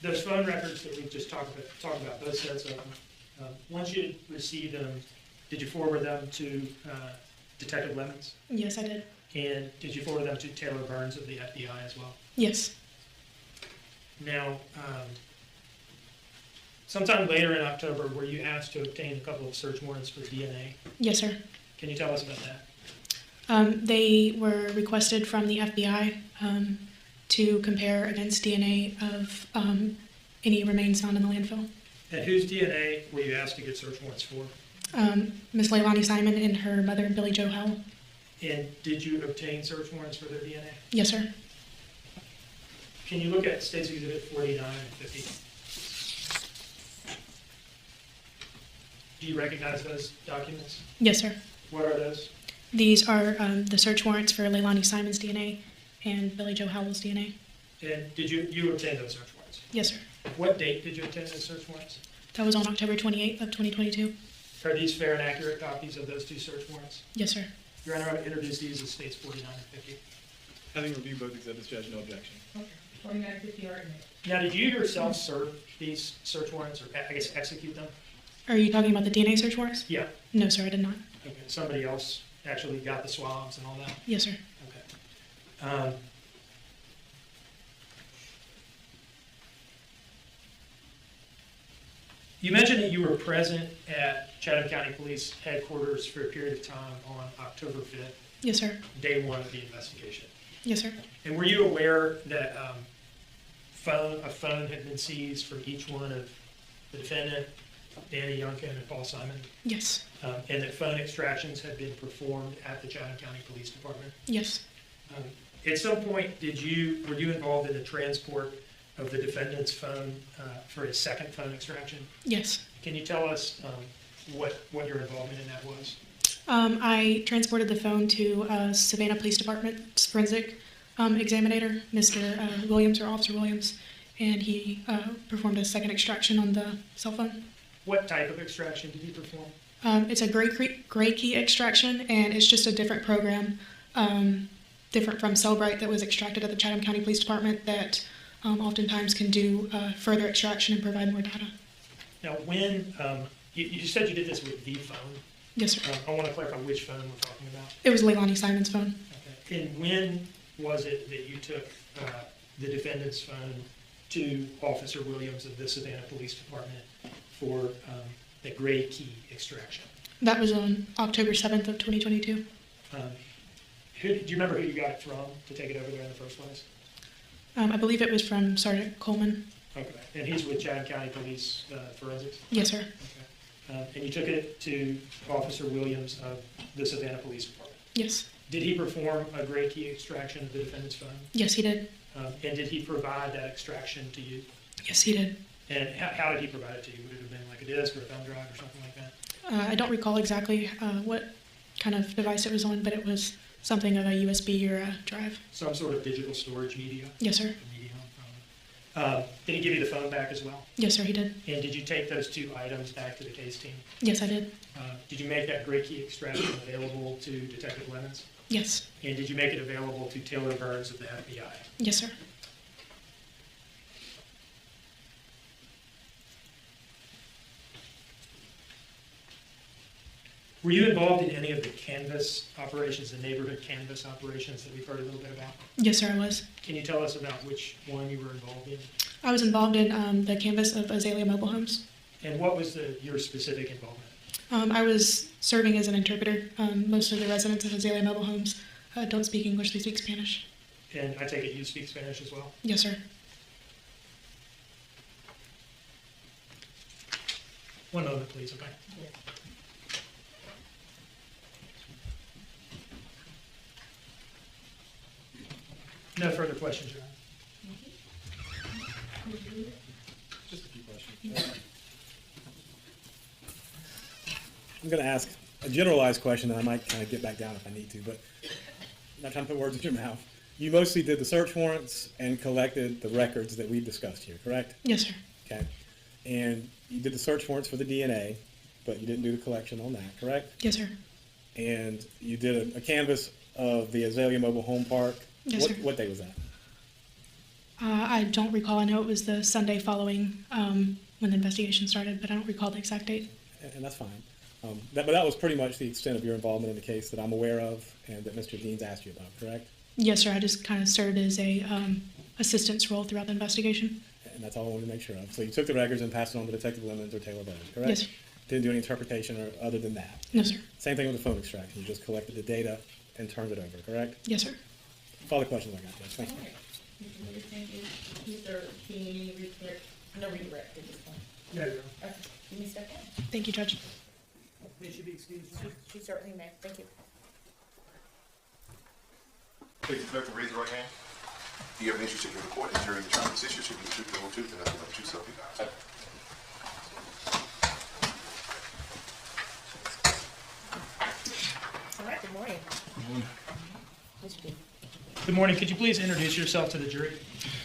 S7: Those phone records that we just talked about, both sets of them, once you received them, did you forward them to Detective Lemons?
S9: Yes, I did.
S7: And did you forward them to Taylor Burns of the FBI as well?
S9: Yes.
S7: Now, sometime later in October, were you asked to obtain a couple of search warrants for DNA?
S9: Yes, sir.
S7: Can you tell us about that?
S9: They were requested from the FBI to compare against DNA of any remains found in the landfill.
S7: And whose DNA were you asked to get search warrants for?
S9: Miss Leilani Simon and her mother, Billy Jo Howell.
S7: And did you obtain search warrants for their DNA?
S9: Yes, sir.
S7: Can you look at State's Exhibit 49 and 50? Do you recognize those documents?
S9: Yes, sir.
S7: What are those?
S9: These are the search warrants for Leilani Simon's DNA and Billy Jo Howell's DNA.
S7: And did you obtain those search warrants?
S9: Yes, sir.
S7: What date did you obtain those search warrants?
S9: That was on October 28th of 2022.
S7: Are these fair and accurate copies of those two search warrants?
S9: Yes, sir.
S7: Your Honor, I would introduce these as States 49 and 50.
S6: Having reviewed both exhibits, Judge, no objection.
S9: Okay. 49, 50 are admitted.
S7: Now, did you yourself serve these search warrants, or I guess execute them?
S9: Are you talking about the DNA search warrants?
S7: Yeah.
S9: No, sir, I did not.
S7: Okay. Somebody else actually got the swabs and all that?
S9: Yes, sir.
S7: Okay. You mentioned that you were present at Chatham County Police headquarters for a period of time on October 5th,
S9: Yes, sir.
S7: day one of the investigation.
S9: Yes, sir.
S7: And were you aware that a phone had been seized from each one of the defendant, Danny Youngkin and Paul Simon,
S9: Yes.
S7: and that phone extractions had been performed at the Chatham County Police Department?
S9: Yes.
S7: At some point, were you involved in the transport of the defendant's phone for a second phone extraction?
S9: Yes.
S7: Can you tell us what your involvement in that was?
S9: I transported the phone to Savannah Police Department forensic examiner, Mr. Williams or Officer Williams, and he performed a second extraction on the cell phone.
S7: What type of extraction did he perform?
S9: It's a gray key extraction, and it's just a different program, different from Cellbrite that was extracted at the Chatham County Police Department that oftentimes can do further extraction and provide more data.
S7: Now, when you said you did this with the phone,
S9: Yes, sir.
S7: I want to clarify which phone we're talking about.
S9: It was Leilani Simon's phone.
S7: Okay. And when was it that you took the defendant's phone to Officer Williams of the Savannah Police Department for the gray key extraction?
S9: That was on October 7th of 2022.
S7: Do you remember who you got it from to take it over there in the first place?
S9: I believe it was from Sergeant Coleman.
S7: Okay, and he's with Chatham County Police Forensics?
S9: Yes, sir.
S7: Okay. And you took it to Officer Williams of the Savannah Police Department?
S9: Yes.
S7: Did he perform a gray key extraction of the defendant's phone?
S9: Yes, he did.
S7: And did he provide that extraction to you?
S9: Yes, he did.
S7: And how did he provide it to you? Would it have been like a disk or a thumb drive or something like that?
S9: I don't recall exactly what kind of device it was on, but it was something of a USB or a drive.
S7: Some sort of digital storage media?
S9: Yes, sir.
S7: Did he give you the phone back as well?
S9: Yes, sir, he did.
S7: And did you take those 2 items back to the case team?
S9: Yes, I did.
S7: Did you make that gray key extraction available to Detective Lemons?
S9: Yes.
S7: And did you make it available to Taylor Burns of the FBI?
S9: Yes, sir.
S7: Were you involved in any of the canvas operations, the neighborhood canvas operations that we've heard a little bit about?
S9: Yes, sir, I was.
S7: Can you tell us about which one you were involved in?
S9: I was involved in the canvas of Azalea Mobile Homes.
S7: And what was your specific involvement?
S9: I was serving as an interpreter. Most of the residents of Azalea Mobile Homes don't speak English, they speak Spanish.
S7: And I take it you speak Spanish as well?
S9: Yes, sir.
S7: 1 moment, please, okay? No further questions, Your Honor.
S6: Just a few questions. I'm going to ask a generalized question, and I might kind of get back down if I need to, but I'm not trying to put words in your mouth. You mostly did the search warrants and collected the records that we've discussed here, correct?
S9: Yes, sir.
S6: Okay. And you did the search warrants for the DNA, but you didn't do the collection on that, correct?
S9: Yes, sir.
S6: And you did a canvas of the Azalea Mobile Home Park.
S9: Yes, sir.
S6: What day was that?
S9: I don't recall. I know it was the Sunday following when the investigation started, but I don't recall the exact date.
S6: And that's fine. But that was pretty much the extent of your involvement in the case that I'm aware of and that Mr. Deans asked you about, correct?
S9: Yes, sir. I just kind of served as a assistance role throughout the investigation.
S6: And that's all I wanted to make sure of. So you took the records and passed it on to Detective Lemons or Taylor Burns, correct?
S9: Yes, sir.
S6: Didn't do any interpretation or other than that?
S9: No, sir.
S6: Same thing with the phone extraction. You just collected the data and turned it over, correct?
S9: Yes, sir.
S6: That's all the questions I got, Judge. Thank you.
S4: Mr. Keeney, no redirect at this point.
S7: No, Your Honor.
S4: Okay, give me a second.
S9: Thank you, Judge.
S7: May she be excused?
S4: She certainly may. Thank you.
S2: Please, clerk, raise your right hand. Do you have an interest in your report and during the trial of this issue should be the truth, the whole truth, and nothing but the truth, so help you God?
S4: All right, good morning. Mr. Dean.
S7: Good morning. Could you please introduce yourself to the jury?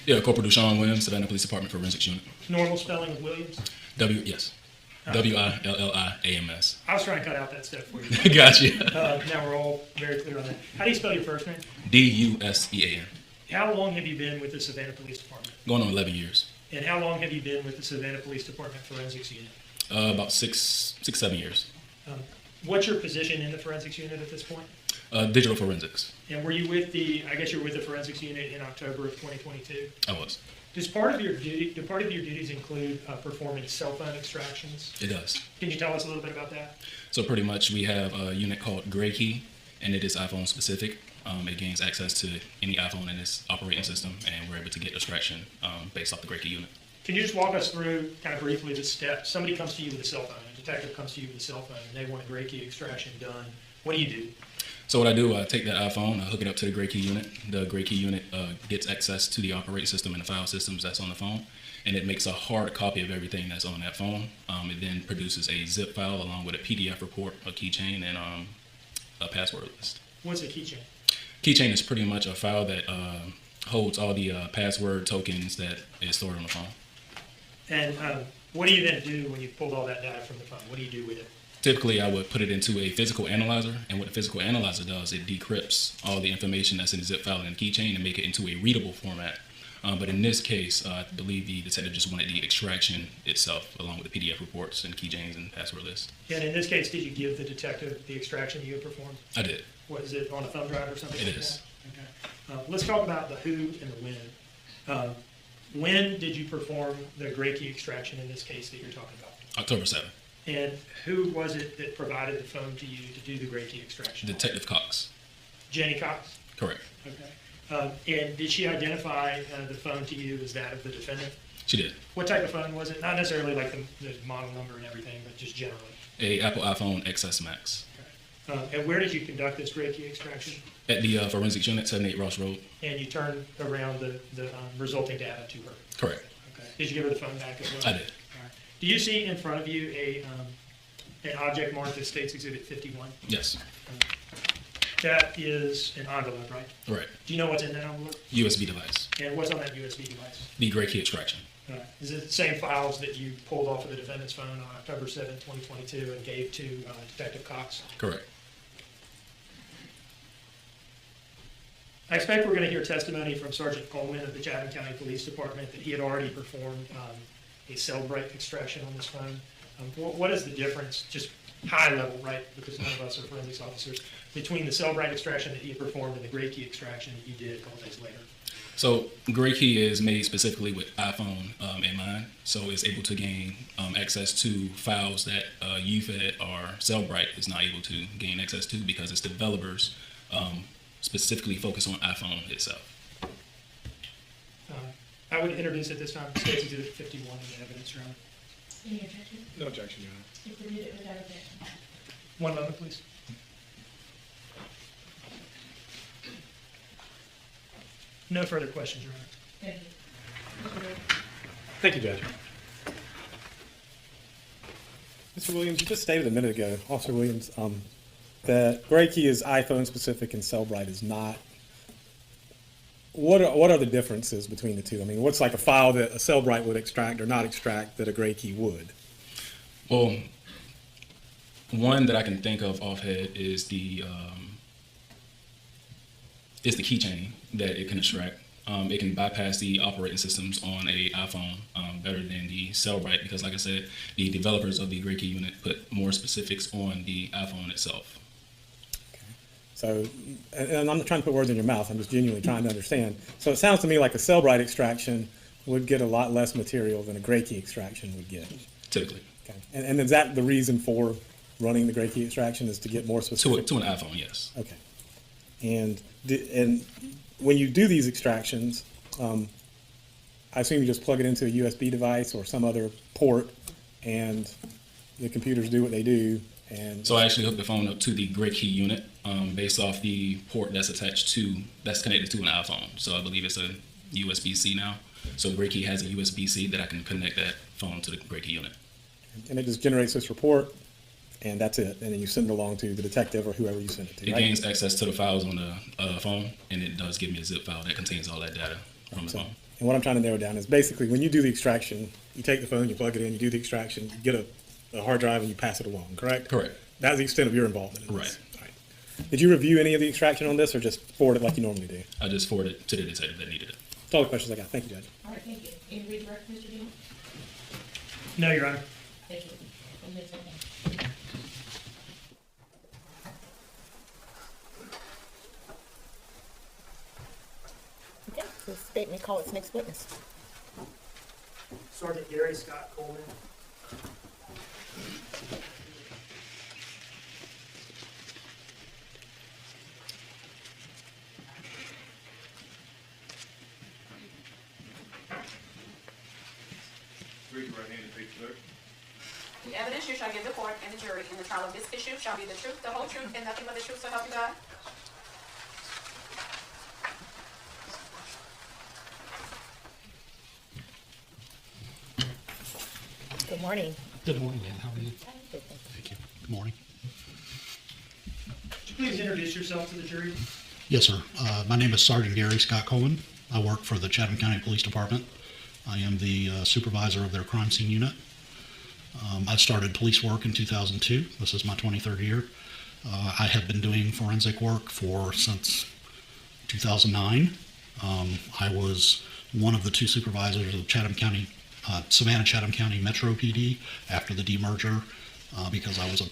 S10: Yeah, Corporal Deshaun Williams, Savannah Police Department Forensics Unit.
S7: Normal spelling of Williams?
S10: Yes. Williams.
S7: I was trying to cut out that step for you.
S10: Gotcha.
S7: Now we're all very clear on that. How do you spell your first name?
S10: Dusean.
S7: How long have you been with the Savannah Police Department?
S10: Going on 11 years.
S7: And how long have you been with the Savannah Police Department Forensics Unit?
S10: About 7 years.
S7: What's your position in the forensics unit at this point?
S10: Digital forensics.
S7: And were you with I guess you were with the forensics unit in October of 2022?
S10: I was.
S7: Do part of your duties include performing cell phone extractions?
S10: It does.
S7: Can you tell us a little bit about that?
S10: So pretty much we have a unit called Gray Key, and it is iPhone specific. It gains access to any iPhone in its operating system, and we're able to get extraction based off the Gray Key unit.
S7: Can you just walk us through kind of briefly the steps? Somebody comes to you with a cell phone, a detective comes to you with a cell phone, and they want a Gray Key extraction done. What do you do?
S10: So what I do, I take that iPhone, I hook it up to the Gray Key unit. The Gray Key unit gets access to the operating system and the file systems that's on the phone, and it makes a hard copy of everything that's on that phone. It then produces a zip file along with a PDF report, a keychain, and a password list.
S7: What's a keychain?
S10: Keychain is pretty much a file that holds all the password tokens that is stored on the phone.
S7: And what do you then do when you've pulled all that data from the phone? What do you do with it?
S10: Typically, I would put it into a physical analyzer, and what the physical analyzer does, it decrypts all the information that's in the zip file and the keychain and make it into a readable format. But in this case, I believe the detective just wanted the extraction itself, along with the PDF reports and keychains and password list.
S7: And in this case, did you give the detective the extraction you had performed?
S10: I did.
S7: What is it, on a thumb drive or something?
S10: It
S7: like
S10: is.
S7: that? Okay. Let's talk about the who and the when. When did you perform the Gray Key extraction in this case that you're talking about?
S10: October 7th.
S7: And who was it that provided the phone to you to do the Gray Key extraction?
S10: Detective Cox.
S7: Jenny Cox?
S10: Correct.
S7: Okay. And did she identify the phone to you as that of the defendant?
S10: She did.
S7: What type of phone was it? Not necessarily like the model number and everything, but just generally.
S10: A Apple iPhone XS Max.
S7: And where did you conduct this gray key extraction?
S10: At the forensics unit, 78 Ross Road.
S7: And you turned around the resulting data to her?
S10: Correct.
S7: Okay. Did you give her the phone back as well?
S10: I did.
S7: All right. Do you see in front of you an object marked that states Exhibit 51?
S10: Yes.
S7: That is an envelope, right?
S10: Right.
S7: Do you know what's in that envelope?
S10: USB device.
S7: And what's on that USB device?
S10: The gray key extraction.
S7: Is it the same files that you pulled off of the defendant's phone on October 7, 2022 and gave to Detective Cox?
S10: Correct.
S7: I expect we're going to hear testimony from Sergeant Coleman of the Chatham County Police Department that he had already performed a cell break extraction on this phone. What is the difference, just high level, right, because none of us are forensics officers, between the cell break extraction that he had performed and the gray key extraction that you did a couple days later?
S10: So gray key is made specifically with iPhone in mind, so it's able to gain access to files that UFED or Cellbrite is not able to gain access to because its developers specifically focus on iPhone itself.
S7: I would introduce at this time State's Exhibit 51 in the evidence, Your Honor.
S9: Any objection?
S6: No objection, Your Honor.
S9: If we read it without objection.
S7: One moment, please. No further questions, Your Honor.
S9: Thank you.
S6: Thank you, Judge. Mr. Williams, you just stated a minute ago, Officer Williams, that gray key is iPhone specific and Cellbrite is not. What are the differences between the two? I mean, what's like a file that a Cellbrite would extract or not extract that a gray key would?
S10: Well, one that I can think of offhand is the keychain that it can extract. It can bypass the operating systems on a iPhone better than the Cellbrite because, like I said, the developers of the gray key unit put more specifics on the iPhone itself.
S6: So, and I'm not trying to put words in your mouth, I'm just genuinely trying to understand. So it sounds to me like a Cellbrite extraction would get a lot less material than a gray key extraction would get.
S10: Typically.
S6: Okay. And is that the reason for running the gray key extraction is to get more specific?
S10: To an iPhone, yes.
S6: Okay. And when you do these extractions, I assume you just plug it into a USB device or some other port and the computers do what they do. And
S10: so I actually hooked the phone up to the gray key unit based off the port that's connected to an iPhone. So I believe it's a USB-C now. So gray key has a USB-C that I can connect that phone to the gray key unit.
S6: And it just generates this report, and that's it. And then you send it along to the detective or whoever you send it to.
S10: It
S6: right?
S10: gains access to the files on the phone, and it does give me a zip file that contains all that data from the phone.
S6: And what I'm trying to narrow down is basically when you do the extraction, you take the phone, you plug it in, you do the extraction, you get a hard drive, and you pass it along, correct?
S10: Correct.
S6: That's the extent of your involvement in this.
S10: Right.
S6: All right. Did you review any of the extraction on this or just forward it like you normally do?
S10: I just forwarded it to the detective that needed it.
S6: That's all the questions I got. Thank you, Judge.
S9: All right, thank you. Any redirect, Mr. Dean?
S7: No, Your Honor.
S9: Thank you. And Ms. O'Connor.
S4: Okay, so the state may call its next witness.
S7: Sergeant Gary Scott Coleman.
S2: Raise your right hand and repeat the oath.
S8: The evidence you shall give the court and the jury in the trial of this issue shall be the truth, the whole truth, and nothing but the truth, so help you God.
S4: Good morning.
S11: Good morning, Ann. How are you? Thank you. Good morning.
S7: Could you please introduce yourself to the jury?
S11: Yes, sir. My name is Sergeant Gary Scott Coleman. I work for the Chatham County Police Department. I am the supervisor of their crime scene unit. I started police work in 2002. This is my 23rd year. I have been doing forensic work since 2009. I was one of the two supervisors of Savannah-Chatham County Metro PD after the demerger. Because I was a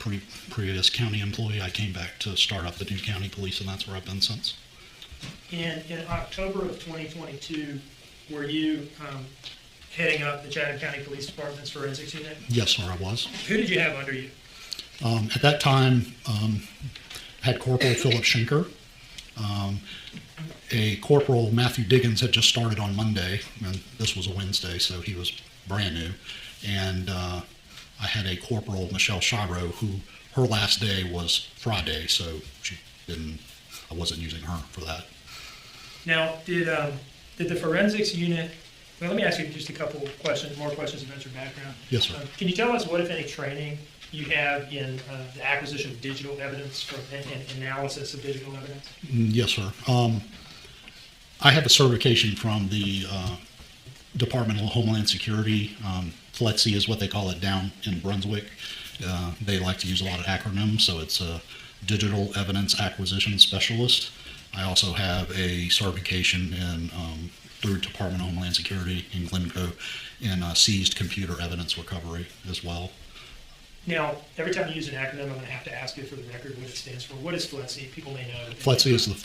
S11: previous county employee, I came back to start up the new county police, and that's where I've been since.
S7: And in October of 2022, were you heading up the Chatham County Police Department's forensics unit?
S11: Yes, sir, I was.
S7: Who did you have under you?
S11: At that time, I had Corporal Philip Schenker, A Corporal Matthew Diggins had just started on Monday, and this was a Wednesday, so he was brand new. And I had a Corporal Michelle Shiro, who her last day was Friday, so I wasn't using her for that.
S7: Now, did the forensics unit, well, let me ask you just a couple more questions about your background.
S11: Yes, sir.
S7: Can you tell us what, if any, training you have in the acquisition of digital evidence and analysis of digital evidence?
S11: Yes, sir. I have a certification from the Department of Homeland Security. FLETC is what they call it down in Brunswick. They like to use a lot of acronyms, so it's a Digital Evidence Acquisition Specialist. I also have a certification in through Department of Homeland Security in Quantico in seized computer evidence recovery as well.
S7: Now, every time you use an acronym, I'm going to have to ask you for the record what it stands for. What is FLETC? People may know.
S11: FLETC is the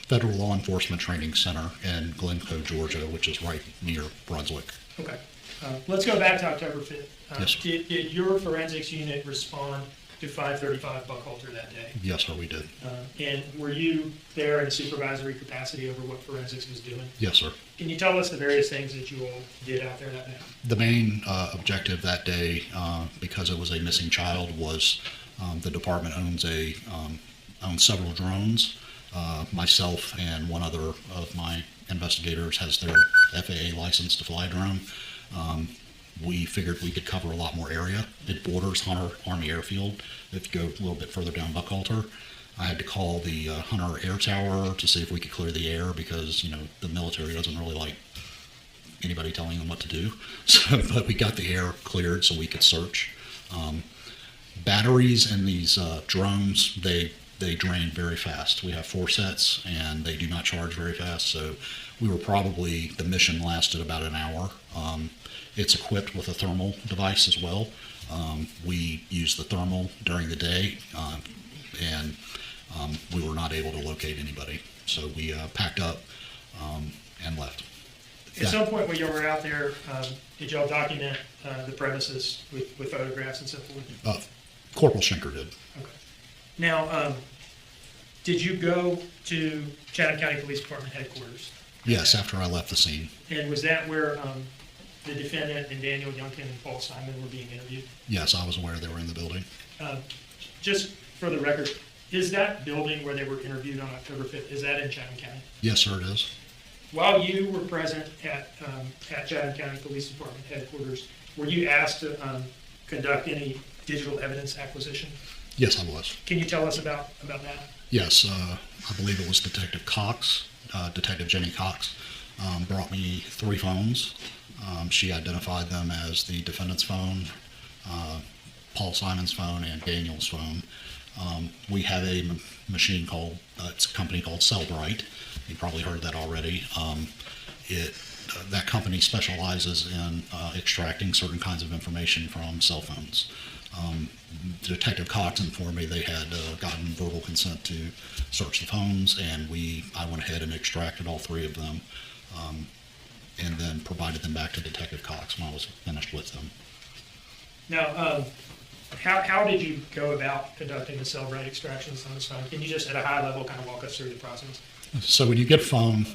S11: Federal Law Enforcement Training Center in Glencoe, Georgia, which is right near Brunswick.
S7: Okay. Let's go back to October 5th.
S11: Yes.
S7: Did your forensics unit respond to 535 Buckhalter that day?
S11: Yes, sir, we did.
S7: And were you there in a supervisory capacity over what forensics was doing?
S11: Yes, sir.
S7: Can you tell us the various things that you all did out there that day?
S11: The main objective that day, because it was a missing child, was the department owns several drones. Myself and one other of my investigators has their FAA license to fly a drone. We figured we could cover a lot more area. It borders Hunter Army Airfield. If you go a little bit further down Buckhalter, I had to call the Hunter Air Tower to see if we could clear the air because, the military doesn't really like anybody telling them what to do. So, but we got the air cleared so we could search. Batteries in these drones, they drain very fast. We have 4 sets and they do not charge very fast. So the mission lasted about an hour. It's equipped with a thermal device as well. We use the thermal during the day and we were not able to locate anybody. So we packed up and left.
S7: At some point when you were out there, did y'all document the premises with photographs and so forth?
S11: Corporal Schenker did.
S7: Okay. Now, did you go to Chatham County Police Department headquarters?
S11: Yes, after I left the scene.
S7: And was that where the defendant and Daniel Youngkin and Paul Simon were being interviewed?
S11: Yes, I was aware they were in the building.
S7: Just for the record, is that building where they were interviewed on October 5th, is that in Chatham County?
S11: Yes, sir, it is.
S7: While you were present at Chatham County Police Department headquarters, were you asked to conduct any digital evidence acquisition?
S11: Yes, I was.
S7: Can you tell us about that?
S11: Yes, I believe it was Detective Cox, Detective Jenny Cox, brought me 3 phones. She identified them as the defendant's phone, Paul Simon's phone, and Daniel's phone. We have a machine called, it's a company called Cellbrite. You probably heard that already. That company specializes in extracting certain kinds of information from cell phones. Detective Cox informed me they had gotten verbal consent to search the phones, and I went ahead and extracted all 3 of them, and then provided them back to Detective Cox when I was finished with them.
S7: Now, how did you go about conducting the Cellbrite extractions on this phone? Can you just at a high level kind of walk us through the process?
S11: So when you get a phone,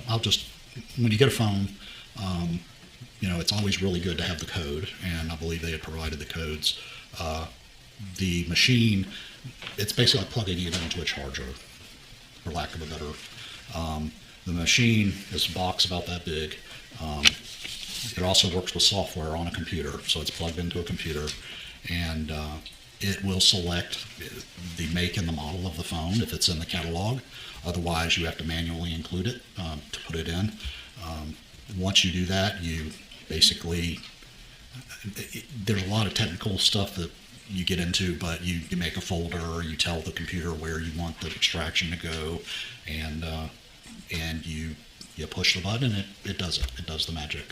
S11: it's always really good to have the code, and I believe they had provided the codes. The machine, it's basically like plugging it into a charger, for lack of a better. The machine is a box about that big. It also works with software on a computer, so it's plugged into a computer, and it will select the make and the model of the phone if it's in the catalog. Otherwise, you have to manually include it to put it in. Once you do that, you basically, there's a lot of technical stuff that you get into, but you make a folder, you tell the computer where you want the extraction to go, and you push the button, and it does it. It does the magic.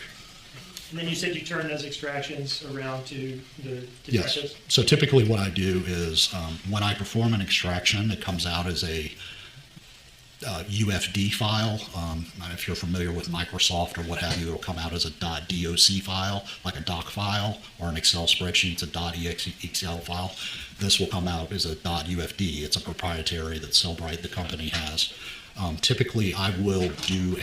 S7: And then you said you turn those extractions around to the detectives?
S11: Yes. So typically what I do is when I perform an extraction, it comes out as a UFD file. And if you're familiar with Microsoft or what have you, it'll come out as a .doc file, like a doc file, or an Excel spreadsheet, it's a .exl file. This will come out as a .ufd. It's a proprietary that Cellbrite, the company, has. Typically, I will do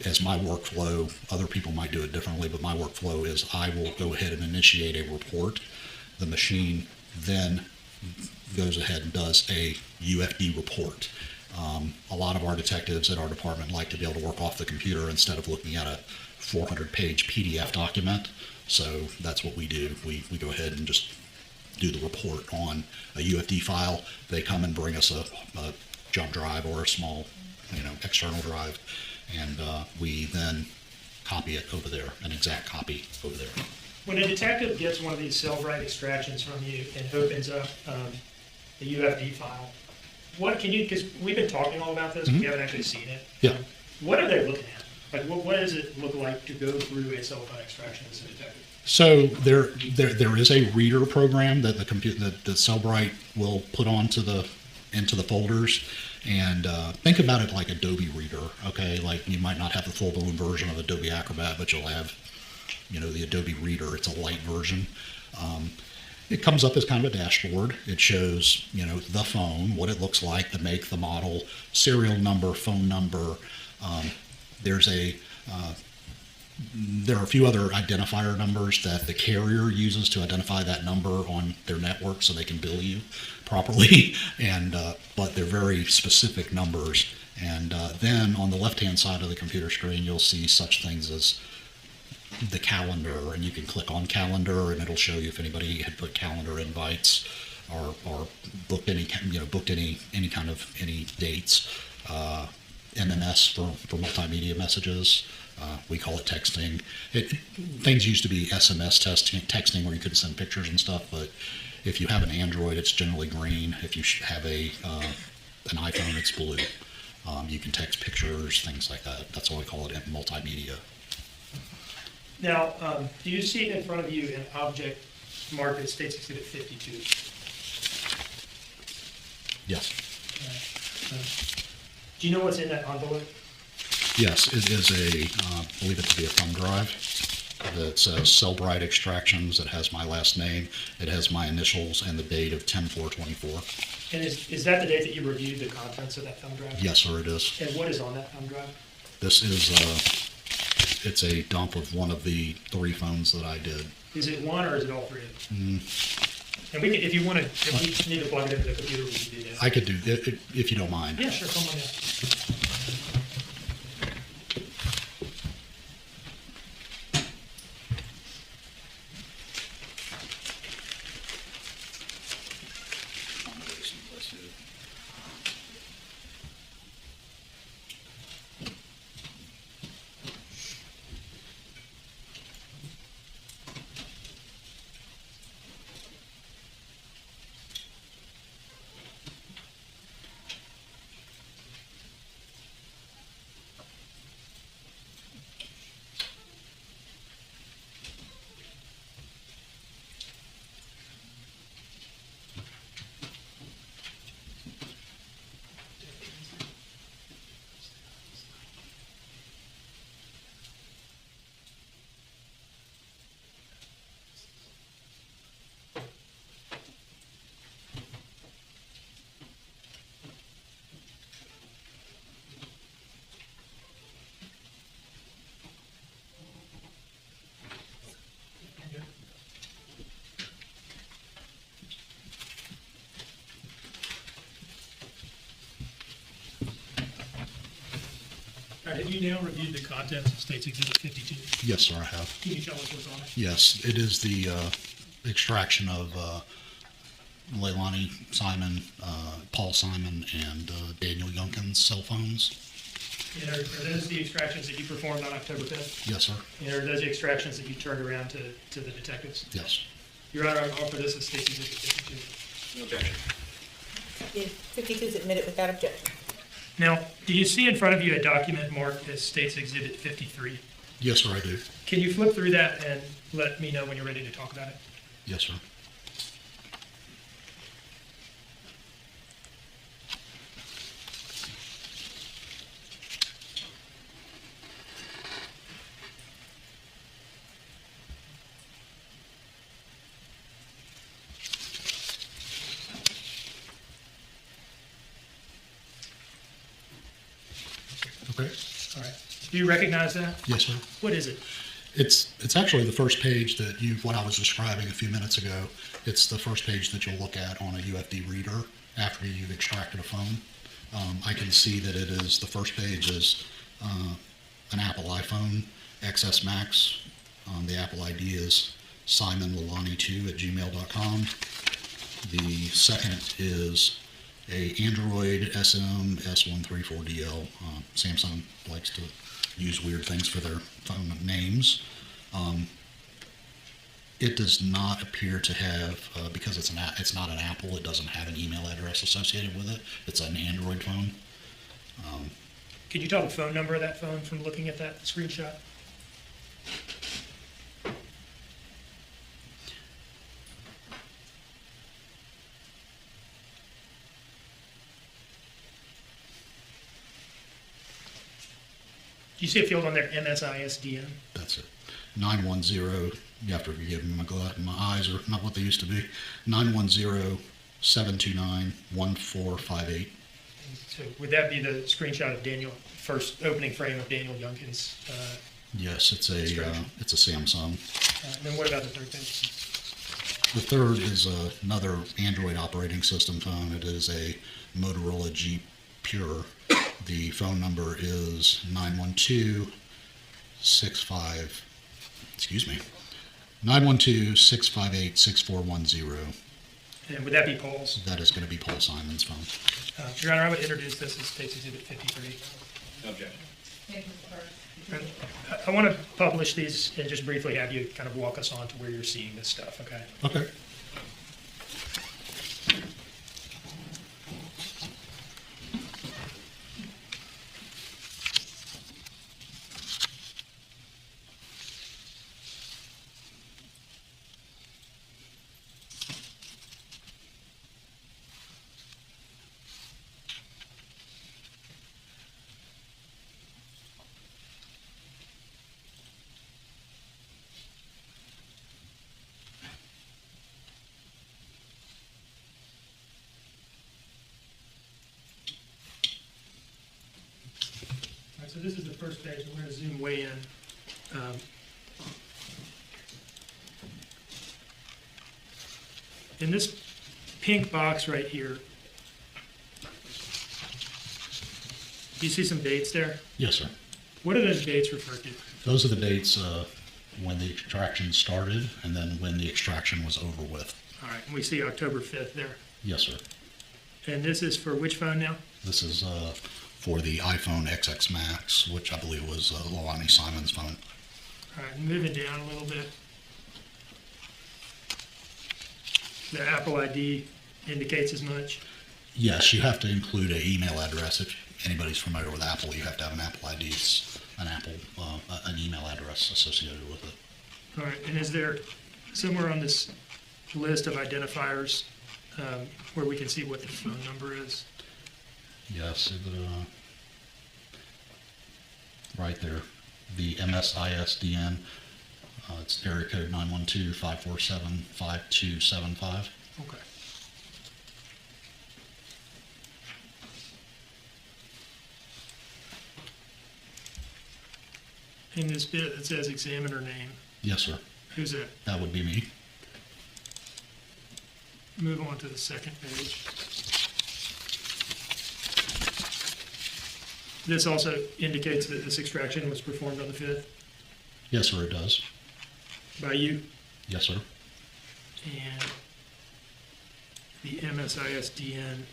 S11: as my workflow, other people might do it differently, but my workflow is I will go ahead and initiate a report. The machine then goes ahead and does a UFD report. A lot of our detectives at our department like to be able to work off the computer instead of looking at a 400-page PDF document. So that's what we do. We go ahead and just do the report on a UFD file. They come and bring us a jump drive or a small, external drive, and we then copy it over there, an exact copy over there.
S7: When a detective gets one of these cell-write extractions from you and opens up the UFD file, what can you, because we've been talking all about this, but we haven't actually seen it.
S11: Yeah.
S7: What are they looking at? Like, what does it look like to go through a cell phone extraction as a detective?
S11: So there is a reader program that the computer that Cellbrite will put into the folders, and think about it like Adobe Reader. Okay, like you might not have the full-blown version of Adobe Acrobat, but you'll have, the Adobe Reader. It's a light version. It comes up as kind of a dashboard. It shows, the phone, what it looks like, the make, the model, serial number, phone number. There are a few other identifier numbers that the carrier uses to identify that number on their network so they can bill you properly. But they're very specific numbers. And then on the left-hand side of the computer screen, you'll see such things as the calendar, and you can click on calendar and it'll show you if anybody had put calendar invites or booked any kind of dates. MMS for multimedia messages. We call it texting. Things used to be SMS texting where you could send pictures and stuff, but if you have an Android, it's generally green. If you have an iPhone, it's blue. You can text pictures, things like that. That's why we call it multimedia.
S7: Now, do you see in front of you an object marked as States Exhibit 52?
S11: Yes.
S7: Do you know what's in that envelope?
S11: Yes, it is I believe it to be a thumb drive that says Cellbrite Extractions. It has my last name, it has my initials, and the date of 10/4/24.
S7: And is that the date that you reviewed the contents of that thumb drive?
S11: Yes, sir, it is.
S7: And what is on that thumb drive?
S11: This is, it's a dump of one of the 3 phones that I did.
S7: Is it one or is it all 3 of them? And we can, if we need to plug it into the computer, we can do that.
S11: I could do it if you don't mind.
S7: Yeah, sure, come on in. All right, have you now reviewed the contents of States Exhibit 52?
S11: Yes, sir, I have.
S7: Can you tell us what's on it?
S11: Yes, it is the extraction of Leilani Simon, Paul Simon, and Daniel Youngkin's cell phones.
S7: And are those the extractions that you performed on October 5th?
S11: Yes, sir.
S7: And are those the extractions that you turned around to the detectives?
S11: Yes.
S7: Your Honor, I offer this as States Exhibit 52.
S3: No objection.
S4: 52 is admitted without objection.
S7: Now, do you see in front of you a document marked as States Exhibit 53?
S11: Yes, sir, I do.
S7: Can you flip through that and let me know when you're ready to talk about it?
S11: Yes, sir. Okay.
S7: All right. Do you recognize that?
S11: Yes, sir.
S7: What is it?
S11: It's actually the first page that what I was describing a few minutes ago. It's the first page that you'll look at on a UFD reader after you've extracted a phone. I can see that it is, the first page is an Apple iPhone XS Max. The Apple ID is simonleilani2@gmail.com. The second is a Android SM S134DL. Samsung likes to use weird things for their phone names. It does not appear to have, because it's not an Apple, it doesn't have an email address associated with it. It's an Android phone.
S7: Could you tell the phone number of that phone from looking at that screenshot? Do you see a field on there, MSISDN?
S11: That's it. 910, you have to forgive me, my eyes are not what they used to be. 910-729-1458.
S7: So would that be the screenshot of Daniel, first opening frame of Daniel Youngkin's?
S11: Yes, it's a Samsung.
S7: Then what about the third page?
S11: The third is another Android operating system phone. It is a Motorola G Pure. The phone number is 912-658-6410.
S7: And would that be Paul's?
S11: That is going to be Paul Simon's phone.
S7: Your Honor, I would introduce this as State's Exhibit 53.
S3: No objection.
S7: I want to publish these and just briefly have you kind of walk us on to where you're seeing this stuff, okay?
S11: Okay.
S7: All right, so this is the first page. We're going to zoom way in. In this pink box right here, do you see some dates there?
S11: Yes, sir.
S7: What do those dates refer to?
S11: Those are the dates when the extraction started and then when the extraction was over with.
S7: All right, and we see October 5th there.
S11: Yes, sir.
S7: And this is for which phone now?
S11: This is for the iPhone XX Max, which I believe was Leilani Simon's phone.
S7: All right, moving down a little bit. The Apple ID indicates as much.
S11: Yes, you have to include an email address. If anybody's familiar with Apple, you have to have an Apple ID. It's an email address associated with it.
S7: All right, and is there somewhere on this list of identifiers where we can see what the phone number is?
S11: Yes, right there. The MSISDN. It's area code 912-547-5275.
S7: Okay. In this bit, it says examiner name.
S11: Yes, sir.
S7: Who's that?
S11: That would be me.
S7: Move on to the second page. This also indicates that this extraction was performed on the 5th
S11: Yes, sir, it does.
S7: by you.
S11: Yes, sir.
S7: And the MSISDN,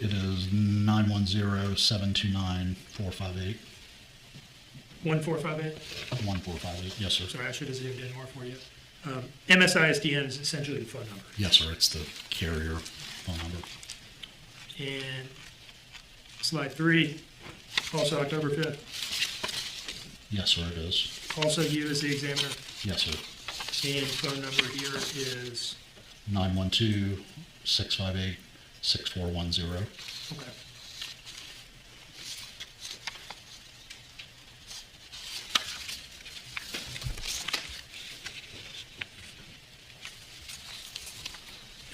S11: It is 910-729-458.
S7: 1458.
S11: 1458. Yes, sir.
S7: Sorry, I should have zoomed in more for you. MSISDN is essentially the phone number.
S11: Yes, sir. It's the carrier phone number.
S7: And slide 3, also October 5th.
S11: Yes, sir, it is.
S7: Also you as the examiner.
S11: Yes, sir.
S7: And phone number here is,
S11: 912-658-6410.
S7: okay.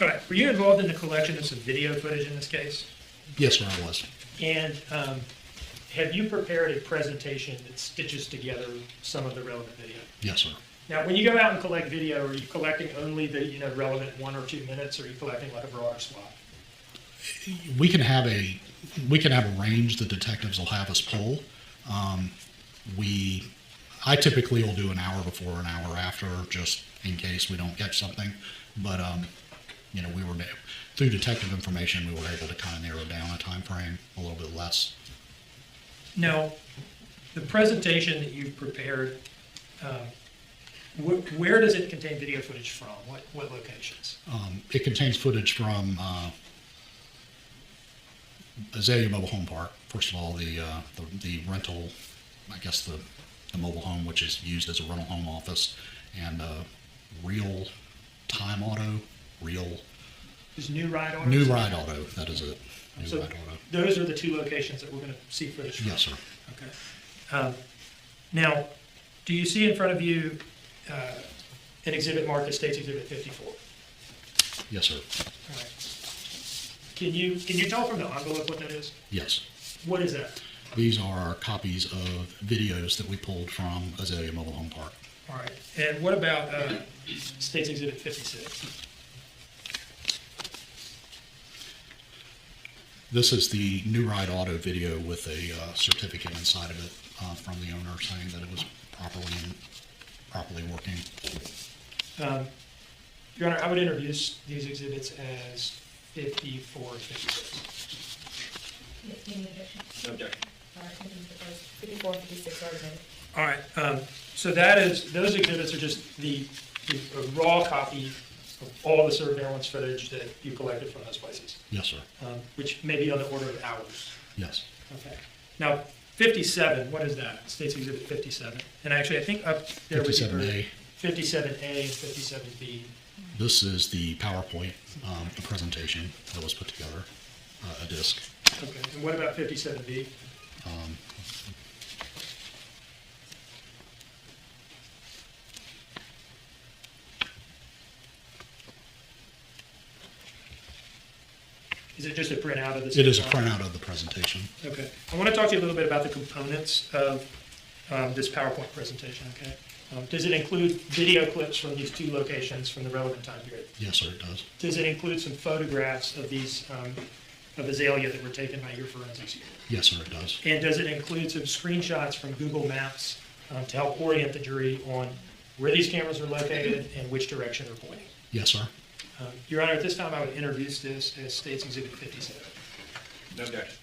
S7: All right, were you involved in the collection of some video footage in this case?
S11: Yes, sir, I was.
S7: And have you prepared a presentation that stitches together some of the relevant video?
S11: Yes, sir.
S7: Now, when you go out and collect video, are you collecting only the, relevant 1 or 2 minutes, or are you collecting like a broader swath?
S11: We can have a range the detectives will have us pull. I typically will do an hour before, an hour after, just in case we don't catch something. But through detective information, we were able to kind of narrow down a time frame a little bit less.
S7: Now, the presentation that you've prepared, where does it contain video footage from? What locations?
S11: It contains footage from Azalea Mobile Home Park. First of all, the rental, I guess the mobile home, which is used as a rental home office, and Real Time Auto,
S7: Is New Ride Auto?
S11: New Ride Auto, that is it.
S7: So those are the 2 locations that we're going to see footage from?
S11: Yes, sir.
S7: Okay. Now, do you see in front of you an exhibit marked as State's Exhibit 54?
S11: Yes, sir.
S7: All right. Can you tell from the envelope what that is?
S11: Yes.
S7: What is that?
S11: These are copies of videos that we pulled from Azalea Mobile Home Park.
S7: All right. And what about State's Exhibit 56?
S11: This is the New Ride Auto video with a certificate inside of it from the owner saying that it was properly working.
S7: Your Honor, I would introduce these exhibits as 54 and 56.
S4: Any objection?
S3: No objection.
S4: All right, 54, 56 are admitted.
S7: All right. So those exhibits are just the raw copy of all the surveillance footage that you collected from those places.
S11: Yes, sir.
S7: Which may be on the order of hours.
S11: Yes.
S7: Okay. Now, 57, what is that? State's Exhibit 57. And actually, I think up there was
S11: 57A.
S7: 57A and 57B.
S11: This is the PowerPoint the presentation that was put together, a disc.
S7: Okay. And what about 57B? Is it just a printout of this?
S11: It is a printout of the presentation.
S7: Okay. I want to talk to you a little bit about the components of this PowerPoint presentation, okay? Does it include video clips from these 2 locations from the relevant time period?
S11: Yes, sir, it does.
S7: Does it include some photographs of these, of Azalea that were taken by your forensics unit?
S11: Yes, sir, it does.
S7: And does it include some screenshots from Google Maps to help orient the jury on where these cameras are located and which direction they're pointing?
S11: Yes, sir.
S7: Your Honor, at this time, I would introduce this as State's Exhibit 57.
S3: No objection.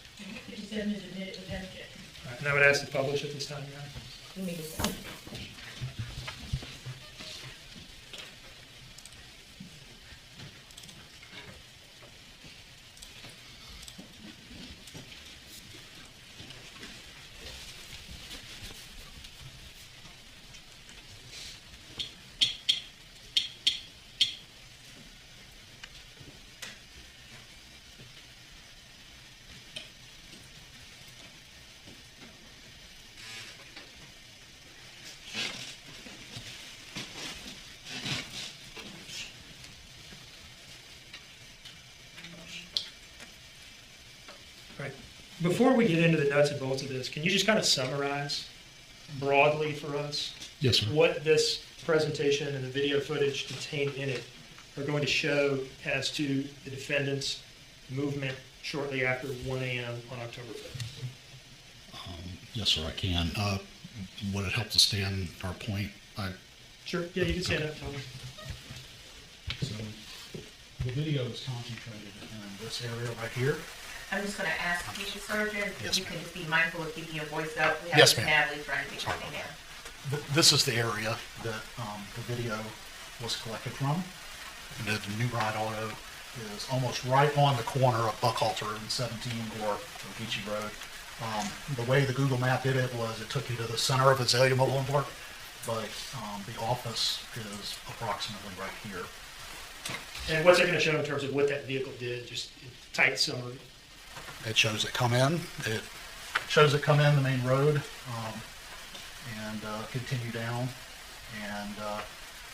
S4: 57 is admitted without objection.
S7: All right, and I would ask to publish at this time, Your Honor.
S4: You may do so.
S7: Right. Before we get into the nuts and bolts of this, can you just kind of summarize broadly for us
S11: Yes, sir.
S7: what this presentation and the video footage contained in it are going to show as to the defendant's movement shortly after 1 a.m. on October 5th?
S11: Yes, sir, I can. Would it help to stand our point?
S7: Sure, yeah, you can stand up. Tom.
S11: So the video is concentrated in this area right here.
S4: I'm just going to ask you, Sergeant, if
S11: Yes,
S4: you can just be mindful of keeping your voice up. We have
S11: Yes,
S4: Miss
S11: ma'am.
S4: Natalie trying to be talking now.
S11: This is the area that the video was collected from. And the New Ride Auto is almost right on the corner of Buckhalter and 17 or Beachy Road. The way the Google map did it was it took you to the center of Azalea Mobile Home Park, but the office is approximately right here.
S7: And what's it going to show in terms of what that vehicle did, just in tight summary?
S11: It shows it come in. It shows it come in the main road and continue down. And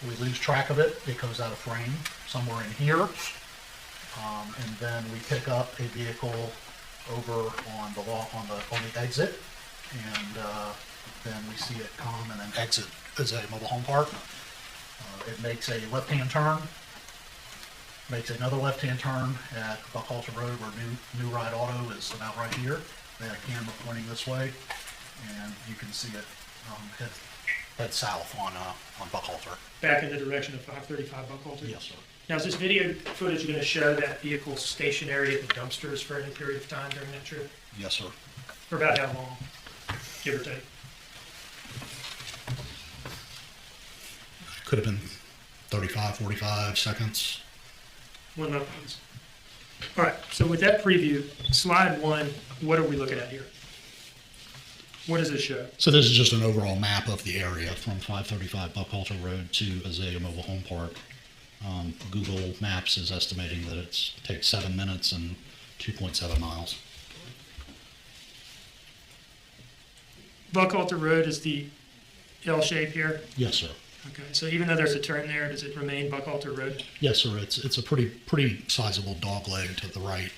S11: we lose track of it. It goes out of frame somewhere in here. And then we pick up a vehicle over on the exit, and then we see it come and then exit Azalea Mobile Home Park. It makes a left-hand turn, makes another left-hand turn at Buckhalter Road where New Ride Auto is about right here. They have a camera pointing this way, and you can see it head south on Buckhalter.
S7: Back in the direction of 535 Buckhalter?
S11: Yes, sir.
S7: Now, is this video footage going to show that vehicle stationary at the dumpsters for any period of time during that trip?
S11: Yes, sir.
S7: For about how long, give or take?
S11: Could have been 35, 45 seconds.
S7: 1 minute, please. All right, so with that preview, slide 1, what are we looking at here? What does this show?
S11: So this is just an overall map of the area from 535 Buckhalter Road to Azalea Mobile Home Park. Google Maps is estimating that it takes 7 minutes and 2.7 miles.
S7: Buckhalter Road is the L shape here?
S11: Yes, sir.
S7: Okay, so even though there's a turn there, does it remain Buckhalter Road?
S11: Yes, sir. It's a pretty sizable dog leg to the right.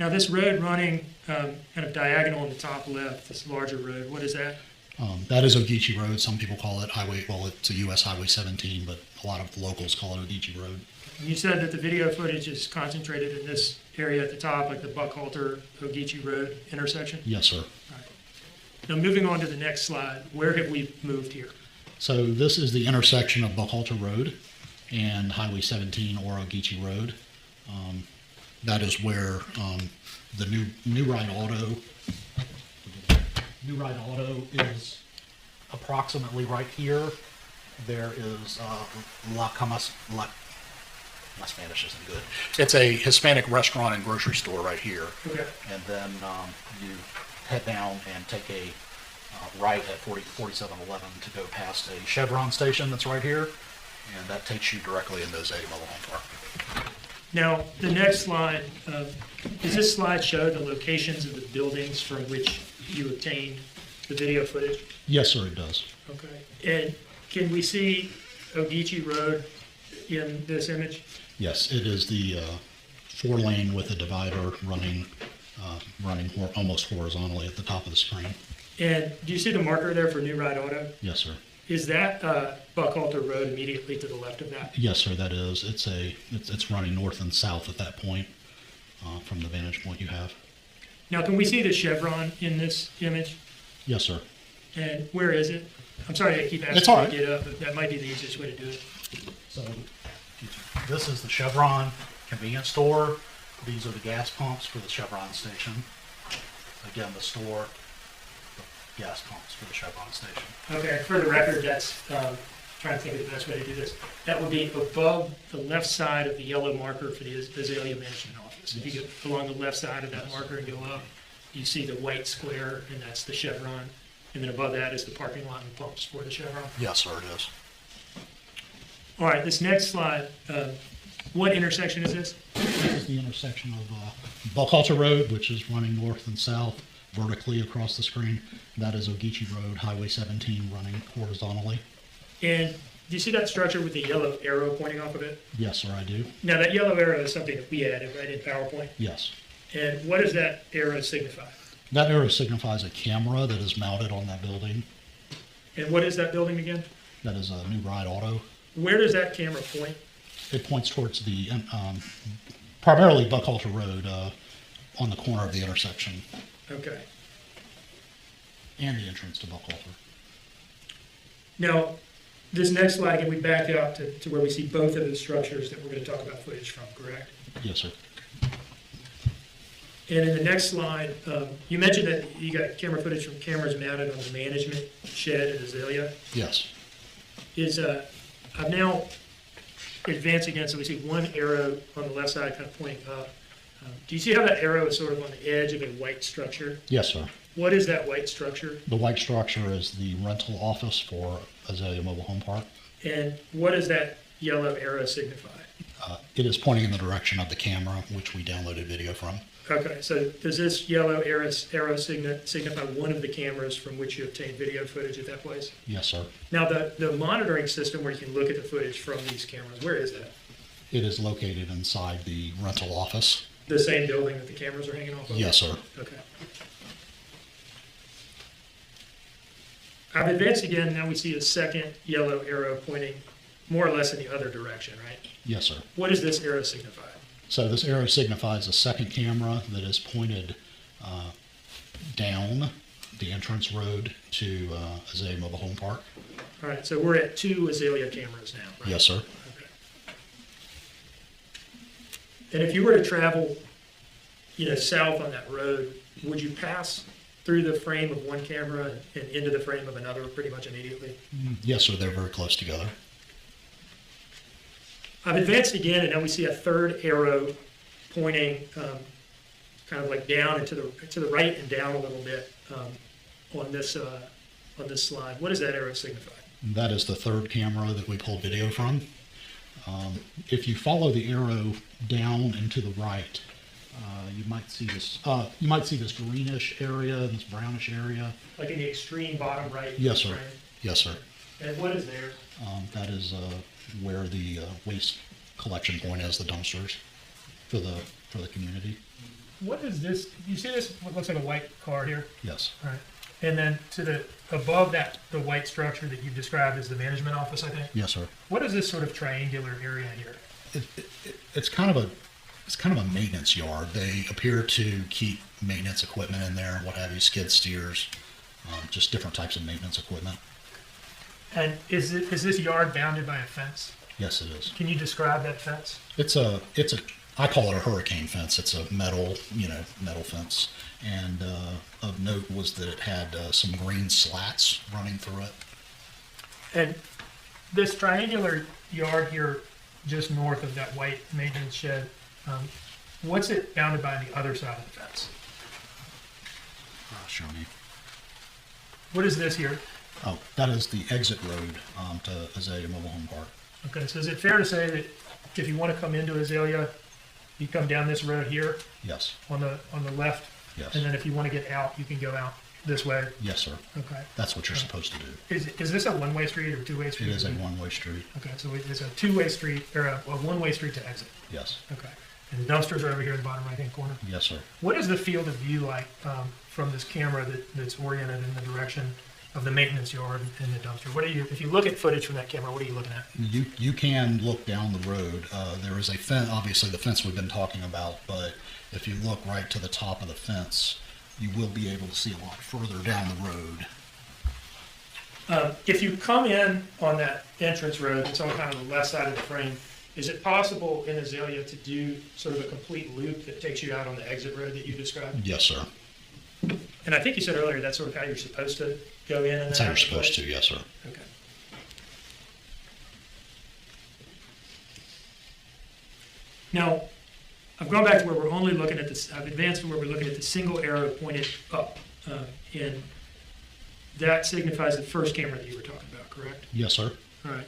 S7: Now this road running kind of diagonal in the top left, this larger road, what is that?
S11: That is Ogeechee Road. Some people call it it's a U.S. Highway 17, but a lot of the locals call it Ogeechee Road.
S7: You said that the video footage is concentrated in this area at the top, like the Buckhalter Ogeechee Road intersection?
S11: Yes, sir.
S7: All right. Now moving on to the next slide, where have we moved here?
S11: So this is the intersection of Buckhalter Road and Highway 17 or Ogeechee Road. That is where the New Ride Auto is approximately right here. There is my Spanish isn't good. It's a Hispanic restaurant and grocery store right here.
S7: Okay.
S11: And then you head down and take a right at 4711 to go past a Chevron station that's right here, and that takes you directly into Azalea Mobile Home Park.
S7: Now, the next slide, does this slide show the locations of the buildings from which you obtained the video footage?
S11: Yes, sir, it does.
S7: Okay. And can we see Ogeechee Road in this image?
S11: Yes, it is the 4-lane with a divider running almost horizontally at the top of the screen.
S7: And do you see the marker there for New Ride Auto?
S11: Yes, sir.
S7: Is that Buckhalter Road immediately to the left of that?
S11: Yes, sir, that is. It's running north and south at that point from the vantage point you have.
S7: Now, can we see the Chevron in this image?
S11: Yes, sir.
S7: And where is it? I'm sorry I keep asking
S11: It's all
S7: you
S11: right.
S7: to get up, but that might be the easiest way to do it.
S11: So this is the Chevron convenience store. These are the gas pumps for the Chevron station. Again, the store, the gas pumps for the Chevron station.
S7: Okay, for the record, that's, trying to think of the best way to do this. That would be above the left side of the yellow marker for the Azalea Management Office. If you go along the left side of that marker and go up, you see the white square, and that's the Chevron. And then above that is the parking lot and pumps for the Chevron.
S11: Yes, sir, it is.
S7: All right, this next slide, what intersection is this?
S11: This is the intersection of Buckhalter Road, which is running north and south vertically across the screen. That is Ogeechee Road, Highway 17 running horizontally.
S7: And do you see that structure with the yellow arrow pointing off of it?
S11: Yes, sir, I do.
S7: Now, that yellow arrow is something that we added, right, in PowerPoint?
S11: Yes.
S7: And what does that arrow signify?
S11: That arrow signifies a camera that is mounted on that building.
S7: And what is that building again?
S11: That is a New Ride Auto.
S7: Where does that camera point?
S11: It points towards the primarily Buckhalter Road on the corner of the intersection
S7: Okay.
S11: and the entrance to Buckhalter.
S7: Now, this next slide, again, we back out to where we see both of the structures that we're going to talk about footage from, correct?
S11: Yes, sir.
S7: And in the next slide, you mentioned that you got camera footage from cameras mounted on the management shed at Azalea.
S11: Yes.
S7: I'm now advancing again, so we see one arrow on the left side kind of pointing up. Do you see how that arrow is sort of on the edge of a white structure?
S11: Yes, sir.
S7: What is that white structure?
S11: The white structure is the rental office for Azalea Mobile Home Park.
S7: And what does that yellow arrow signify?
S11: It is pointing in the direction of the camera, which we downloaded video from.
S7: Okay, so does this yellow arrow signify one of the cameras from which you obtained video footage at that place?
S11: Yes, sir.
S7: Now, the monitoring system where you can look at the footage from these cameras, where is that?
S11: It is located inside the rental office
S7: the same building that the cameras are hanging off of?
S11: Yes, sir.
S7: Okay. I've advanced again, now we see a second yellow arrow pointing more or less in the other direction, right?
S11: Yes, sir.
S7: What does this arrow signify?
S11: So this arrow signifies a second camera that is pointed down the entrance road to Azalea Mobile Home Park.
S7: All right, so we're at 2 Azalea cameras now, right?
S11: Yes, sir.
S7: Okay. And if you were to travel, south on that road, would you pass through the frame of one camera and into the frame of another pretty much immediately?
S11: Yes, sir. They're very close together.
S7: I've advanced again, and now we see a third arrow pointing kind of like down and to the right and down a little bit on this slide. What does that arrow signify?
S11: That is the third camera that we pulled video from. If you follow the arrow down and to the right, you might see this. You might see this greenish area, this brownish area.
S7: Like in the extreme bottom right?
S11: Yes, sir.
S7: Frame?
S11: Yes, sir.
S7: And what is there?
S11: That is where the waste collection point is, the dumpsters for the community.
S7: What is this? You see this? What looks like a white car here?
S11: Yes.
S7: All right. And then above that, the white structure that you've described as the management office, I think?
S11: Yes, sir.
S7: What is this sort of triangular area here?
S11: It's kind of a maintenance yard. They appear to keep maintenance equipment in there, what have you, skid steers, just different types of maintenance equipment.
S7: And is this yard bounded by a fence?
S11: Yes, it is.
S7: Can you describe that fence?
S11: I call it a hurricane fence. It's a metal fence. And of note was that it had some green slats running through it.
S7: And this triangular yard here, just north of that white maintenance shed, what's it bounded by on the other side of the fence?
S11: Show me.
S7: What is this here?
S11: Oh, that is the exit road to Azalea Mobile Home Park.
S7: Okay, so is it fair to say that if you want to come into Azalea, you come down this road here?
S11: Yes.
S7: On the left?
S11: Yes.
S7: And then if you want to get out, you can go out this way?
S11: Yes, sir.
S7: Okay.
S11: That's what you're supposed to do.
S7: Is this a one-way street or two-way street?
S11: It is a one-way street.
S7: Okay, so it's a two-way street, or a one-way street to exit?
S11: Yes.
S7: Okay. And the dumpsters are over here in the bottom right-hand corner?
S11: Yes, sir.
S7: What is the field of view like from this camera that's oriented in the direction of the maintenance yard and the dumpster? If you look at footage from that camera, what are you looking at?
S11: You can look down the road. There is a fence, obviously the fence we've been talking about, but if you look right to the top of the fence, you will be able to see a lot further down the road.
S7: If you come in on that entrance road that's on kind of the left side of the frame, is it possible in Azalea to do sort of a complete loop that takes you out on the exit road that you described?
S11: Yes, sir.
S7: And I think you said earlier that's sort of how you're supposed to go in. And
S11: That's how you're supposed to, yes, sir.
S7: Okay. Now, I've gone back to where we're only looking at this. I've advanced to where we're looking at the single arrow pointed up, and that signifies the first camera that you were talking about, correct?
S11: Yes, sir.
S7: All right.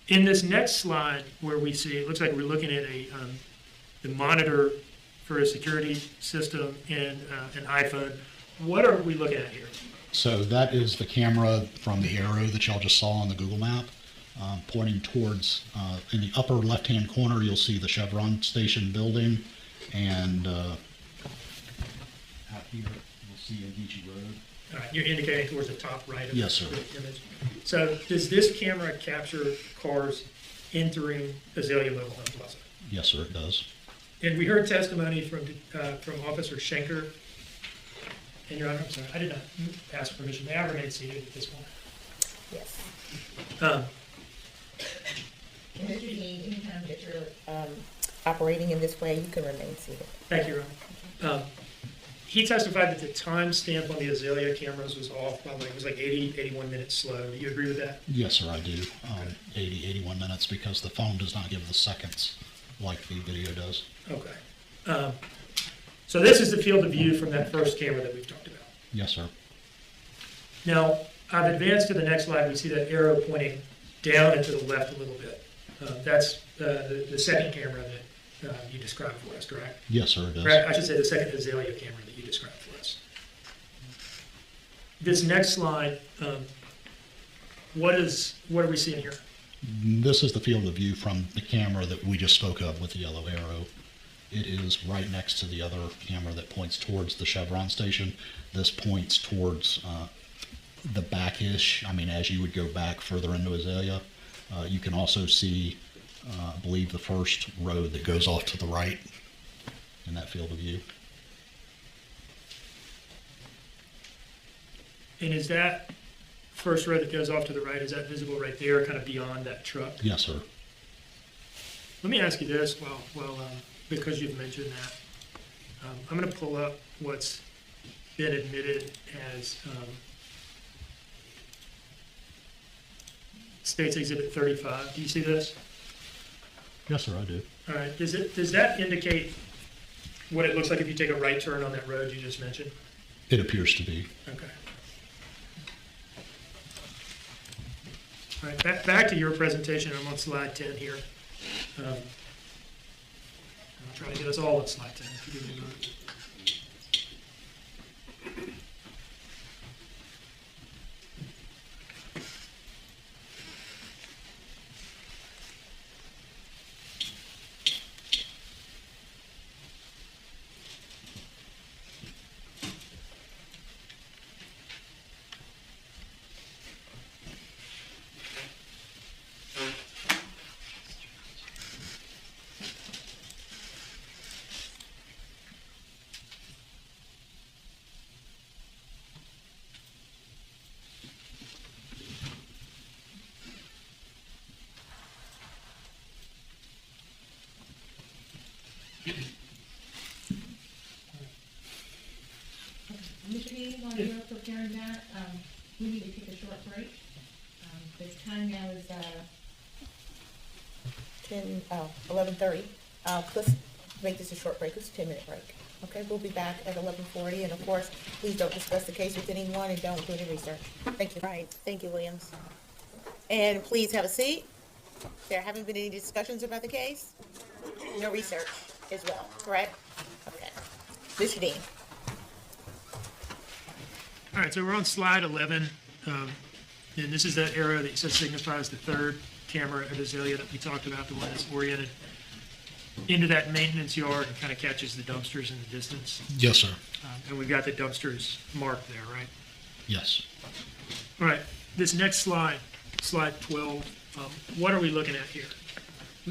S7: In this next slide, where we see it looks like we're looking at the monitor for a security system and an iPhone. What are we looking at here?
S11: So that is the camera from the arrow that y'all just saw on the Google map, pointing towards, in the upper left-hand corner, you'll see the Chevron station building, and out here, you'll see Ageechee Road.
S7: All right, you're indicating towards the top right of
S11: Yes, sir.
S7: the image. So does this camera capture cars entering Azalea Mobile Home Plaza?
S11: Yes, sir, it does.
S7: And we heard testimony from Officer Schenker. And Your Honor, I'm sorry, I did not ask permission. May I remain seated at this point?
S4: Yes. Mr. Dean, anytime that you're operating in this way, you can remain seated.
S7: Thank you, Your Honor. He testified that the time stamp on the Azalea cameras was off by it was like 80, 81 minutes slow. Do you agree with that?
S11: Yes, sir, I do. 80, 81 minutes, because the phone does not give the seconds like the video does.
S7: Okay. So this is the field of view from that first camera that we've talked about.
S11: Yes, sir.
S7: Now, I've advanced to the next slide. We see that arrow pointing down and to the left a little bit. That's the second camera that you described for us, correct?
S11: Yes, sir, it does.
S7: Right, I should say the second Azalea camera that you described for us. This next slide, what are we seeing here?
S11: This is the field of view from the camera that we just spoke of with the yellow arrow. It is right next to the other camera that points towards the Chevron station. This points towards the back-ish. I mean, as you would go back further into Azalea, you can also see, I believe, the first road that goes off to the right in that field of view.
S7: And is that first road that goes off to the right, is that visible right there, kind of beyond that truck?
S11: Yes, sir.
S7: Let me ask you this, because you've mentioned that. I'm going to pull up what's been admitted as State's Exhibit 35. Do you see this?
S11: Yes, sir, I do.
S7: All right. Does that indicate what it looks like if you take a right turn on that road you just mentioned?
S11: It appears to be.
S7: Okay. All right. Back to your presentation. I'm on slide 10 here. I'll try to get us all on slide 10. If you give me a moment.
S4: Mr. Dean, while you're preparing that, we need to take a short break. The time now is 11:30. Let's make this a short break. It's a 10-minute break. Okay, we'll be back at 11:40, and of course, please don't discuss the case with anyone and don't do any research. Thank you. Right, thank you, Williams. And please have a seat. There haven't been any discussions about the case? No research as well, correct? Okay. Mr. Dean.
S7: All right, so we're on slide 11, and this is that arrow that signifies the third camera at Azalea that we talked about, the one that's oriented into that maintenance yard and kind of catches the dumpsters in the distance.
S11: Yes, sir.
S7: And we've got the dumpsters marked there, right?
S11: Yes.
S7: All right, this next slide, slide 12, what are we looking at here?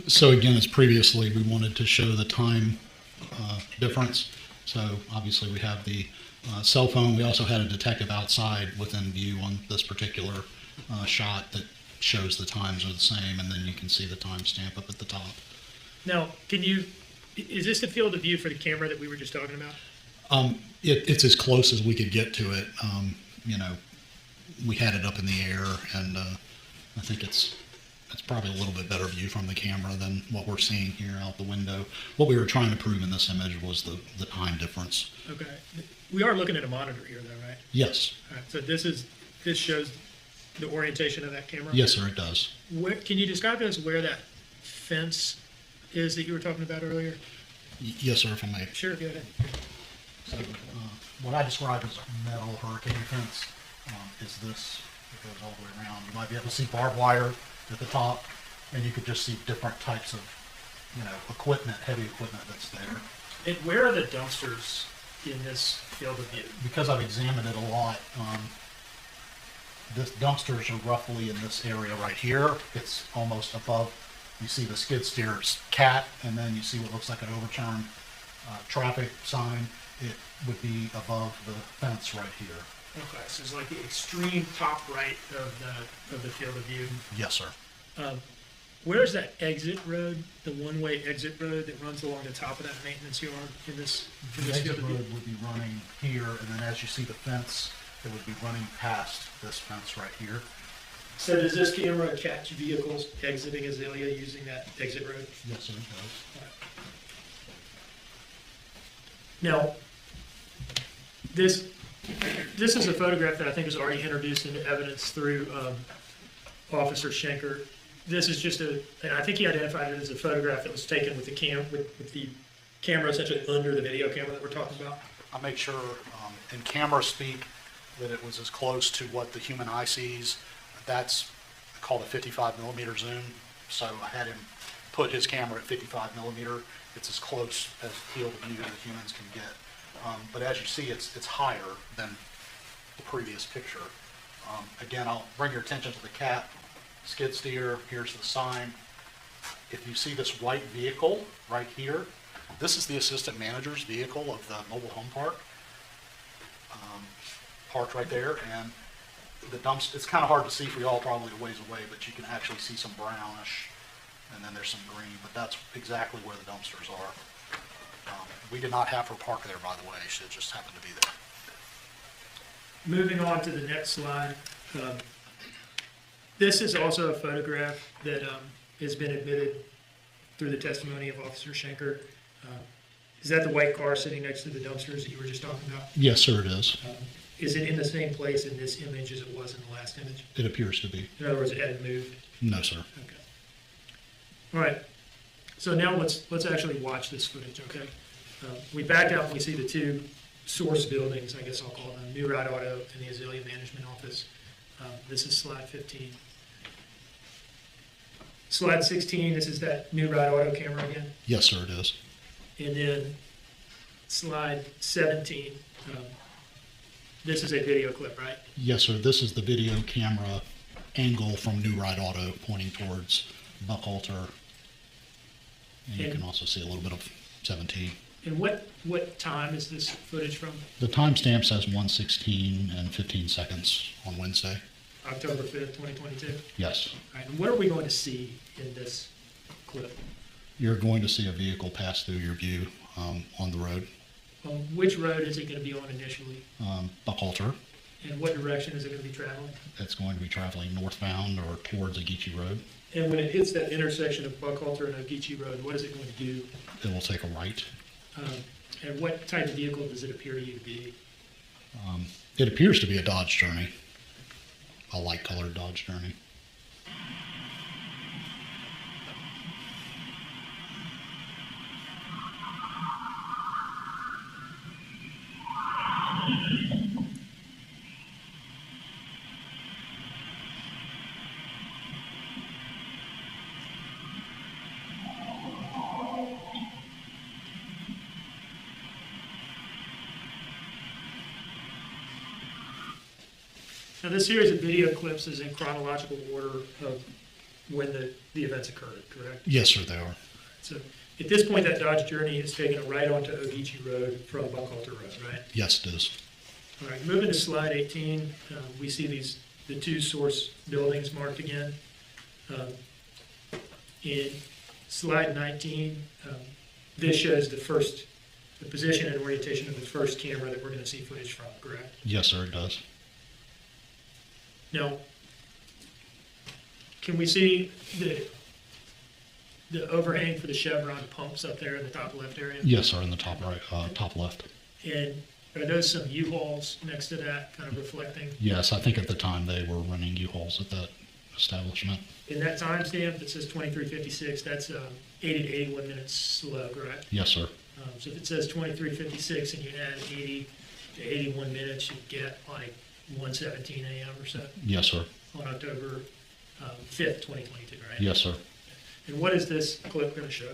S11: So again, as previously, we wanted to show the time difference. So obviously we have the cell phone. We also had a detective outside within view on this particular shot that shows the times are the same, and then you can see the timestamp up at the top.
S7: Now, is this the field of view for the camera that we were just talking about?
S11: It's as close as we could get to it. You know, we had it up in the air, and I think it's probably a little bit better view from the camera than what we're seeing here out the window. What we were trying to prove in this image was the time difference.
S7: Okay. We are looking at a monitor here, though, right?
S11: Yes.
S7: All right, so this shows the orientation of that camera?
S11: Yes, sir, it does.
S7: Can you describe to us where that fence is that you were talking about earlier?
S11: Yes, sir, if I may.
S7: Sure, go ahead.
S11: So, what I describe as metal hurricane fence is this. It goes all the way around. You might be able to see barbed wire at the top, and you could just see different types of, equipment, heavy equipment that's there.
S7: And where are the dumpsters in this field of view?
S11: Because I've examined it a lot, the dumpsters are roughly in this area right here. It's almost above. You see the skid steer's cat, and then you see what looks like an overturned traffic sign. It would be above the fence right here.
S7: Okay, so it's like the extreme top right of the field of view.
S11: Yes, sir.
S7: Where's that exit road, the one-way exit road that runs along the top of that maintenance yard in this
S11: The
S7: field
S11: exit
S7: of view?
S11: road would be running here, and then as you see the fence, it would be running past this fence right here.
S7: So does this camera catch vehicles exiting Azalea using that exit road?
S11: Yes, sir, it does.
S7: Now, this is a photograph that I think is already introduced into evidence through Officer Schenker. This is just and I think he identified it as a photograph that was taken with the camera essentially under the video camera that we're talking about.
S11: I'll make sure in camera speak that it was as close to what the human eye sees. That's called a 55 millimeter zoom. So I had him put his camera at 55 millimeter. It's as close as field of view that humans can get. But as you see, it's higher than the previous picture. Again, I'll bring your attention to the cat skid steer. Here's the sign. If you see this white vehicle right here, this is the assistant manager's vehicle of the mobile home park. Parked right there, and the dumpster, it's kind of hard to see for y'all probably a ways away, but you can actually see some brownish, and then there's some green, but that's exactly where the dumpsters are. We did not have her park there, by the way. She just happened to be there.
S7: Moving on to the next slide. This is also a photograph that has been admitted through the testimony of Officer Schenker. Is that the white car sitting next to the dumpsters that you were just talking about?
S11: Yes, sir, it is.
S7: Is it in the same place in this image as it was in the last image?
S11: It appears to be.
S7: In other words, it hadn't moved?
S11: No, sir.
S7: Okay. All right. So now let's actually watch this footage, okay? We back out and we see the two source buildings, I guess I'll call them, New Ride Auto and the Azalea Management Office. This is slide 15. Slide 16, this is that New Ride Auto camera again.
S11: Yes, sir, it is.
S7: And then slide 17, this is a video clip, right?
S11: Yes, sir. This is the video camera angle from New Ride Auto pointing towards Buckhalter. And you can also see a little bit of 17.
S7: And what time is this footage from?
S11: The timestamp says 1:16 and 15 seconds on Wednesday.
S7: October 5th, 2022?
S11: Yes.
S7: All right, and what are we going to see in this clip?
S11: You're going to see a vehicle pass through your view on the road.
S7: Which road is it going to be on initially?
S11: Buckhalter.
S7: And what direction is it going to be traveling?
S11: It's going to be traveling northbound or towards Ogeechee Road.
S7: And when it hits that intersection of Buckhalter and Ogeechee Road, what is it going to do?
S11: It will take a right.
S7: And what type of vehicle does it appear to you to be?
S11: It appears to be a Dodge Journey, a light-colored Dodge Journey.
S7: Now, this series of video clips is in chronological order of when the events occurred, correct?
S11: Yes, sir, they are.
S7: So at this point, that Dodge Journey is taking a right onto Ogeechee Road from Buckhalter Road, right?
S11: Yes, it is.
S7: All right, moving to slide 18, we see the two source buildings marked again. In slide 19, this shows the position and orientation of the first camera that we're going to see footage from, correct?
S11: Yes, sir, it does.
S7: Now, can we see the overhang for the Chevron pumps up there in the top left area?
S11: Yes, sir, in the top right, top left.
S7: And are those some U-Hauls next to that, kind of reflecting?
S11: Yes, I think at the time they were running U-Hauls at that establishment.
S7: In that timestamp that says 23:56, that's 80 to 81 minutes slow, correct?
S11: Yes, sir.
S7: So if it says 23:56 and you add 80 to 81 minutes, you get like 1:17 a.m. or so
S11: Yes, sir.
S7: on October 5th, 2022, right?
S11: Yes, sir.
S7: And what is this clip going to show?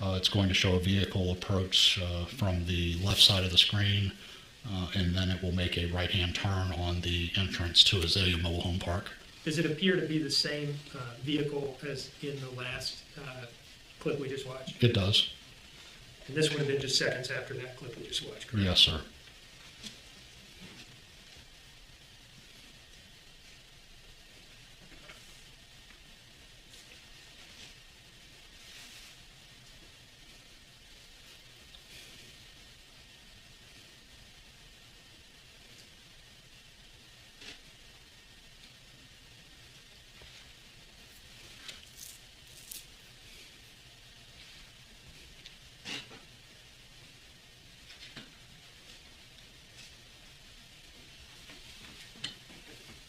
S11: It's going to show a vehicle approach from the left side of the screen, and then it will make a right-hand turn on the entrance to Azalea Mobile Home Park.
S7: Does it appear to be the same vehicle as in the last clip we just watched?
S11: It does.
S7: And this would have been just seconds after that clip we just watched, correct?
S11: Yes, sir.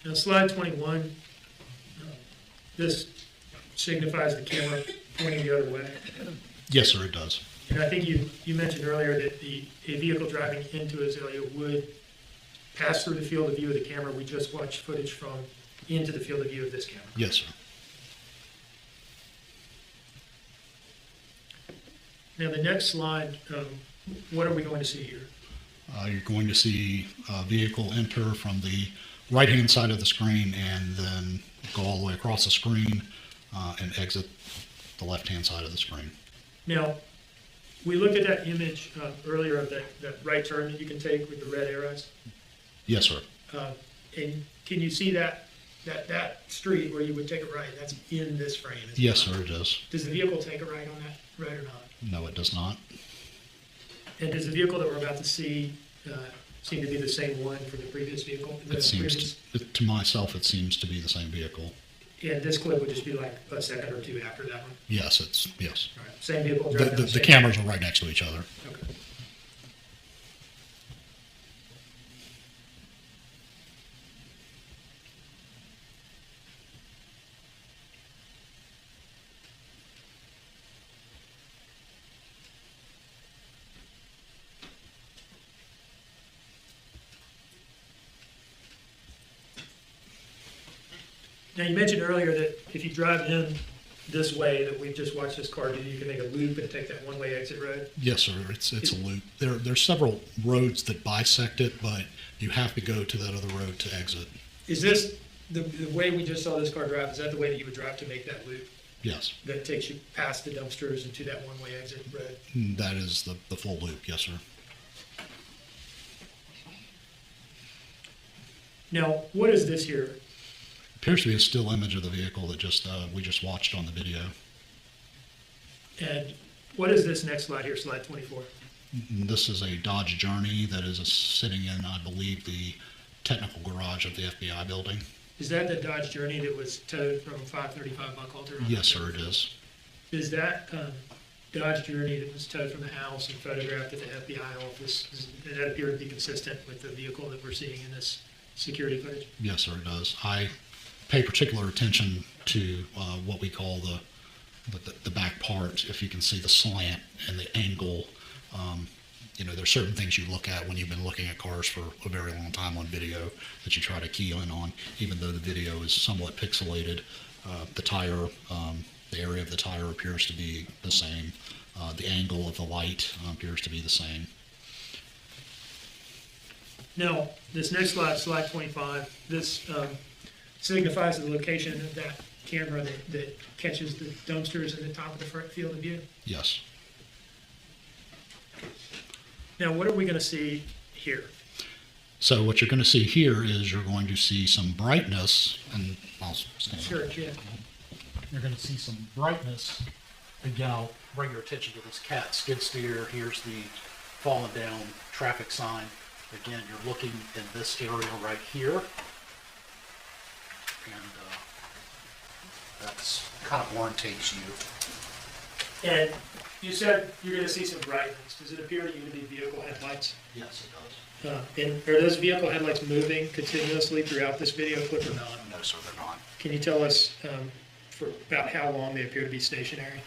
S7: Now, slide 21, this signifies the camera pointing the other way.
S11: Yes, sir, it does.
S7: And I think you mentioned earlier that a vehicle driving into Azalea would pass through the field of view of the camera we just watched footage from into the field of view of this camera.
S11: Yes, sir.
S7: Now, the next slide, what are we going to see here?
S11: You're going to see a vehicle enter from the right-hand side of the screen and then go all the way across the screen and exit the left-hand side of the screen.
S7: Now, we looked at that image earlier of that right turn that you can take with the red arrows.
S11: Yes, sir.
S7: And can you see that street where you would take a right? That's in this frame. Is it
S11: Yes,
S7: not?
S11: sir, it does.
S7: Does the vehicle take a right on that road or not?
S11: No, it does not.
S7: And does the vehicle that we're about to see seem to be the same one from the previous vehicle?
S11: It seems to myself, it seems to be the same vehicle.
S7: And this clip would just be like a second or two after that one?
S11: Yes, yes.
S7: All right. Same vehicle.
S11: The,
S7: driving down
S11: the
S7: same-
S11: cameras are right next to each other.
S7: Okay. Now, you mentioned earlier that if you drive in this way that we've just watched this car do, you can make a loop and take that one-way exit road?
S11: Yes, sir. It's a loop. There's several roads that bisect it, but you have to go to that other road to exit.
S7: Is this, the way we just saw this car drive, is that the way that you would drive to make that loop?
S11: Yes,
S7: That takes you past the dumpsters and to that one-way exit road?
S11: that is the full loop. Yes, sir.
S7: Now, what is this here?
S11: Appears to be a still image of the vehicle that we just watched on the video.
S7: And what is this next slide here, slide 24?
S11: This is a Dodge Journey that is sitting in, I believe, the technical garage of the FBI building.
S7: Is that the Dodge Journey that was towed from 535 Buckhalter?
S11: Yes, sir, it is.
S7: Is that Dodge Journey that was towed from the house and photographed at the FBI office, does that appear to be consistent with the vehicle that we're seeing in this security footage?
S11: Yes, sir, it does. I pay particular attention to what we call the back part. If you can see the slant and the angle, there's certain things you look at when you've been looking at cars for a very long time on video that you try to key in on. Even though the video is somewhat pixelated, the tire, the area of the tire appears to be the same. The angle of the light appears to be the same.
S7: Now, this next slide, slide 25, this signifies the location of that camera that catches the dumpsters in the top of the front field of view.
S11: Yes.
S7: Now, what are we going to see here?
S11: So what you're going to see here is you're going to see some brightness, and I'll stand.
S7: Sure, yeah.
S11: You're going to see some brightness. Again, I'll bring your attention to this cat skid steer. Here's the fallen down traffic sign. Again, you're looking in this area right here. And that's kind of orientates you.
S7: And you said you're going to see some brightness. Does it appear to you to be vehicle headlights?
S11: Yes, it does.
S7: And are those vehicle headlights moving continuously throughout this video clip or not?
S11: No, sir, they're not.
S7: Can you tell us for about how long they appear to be stationary?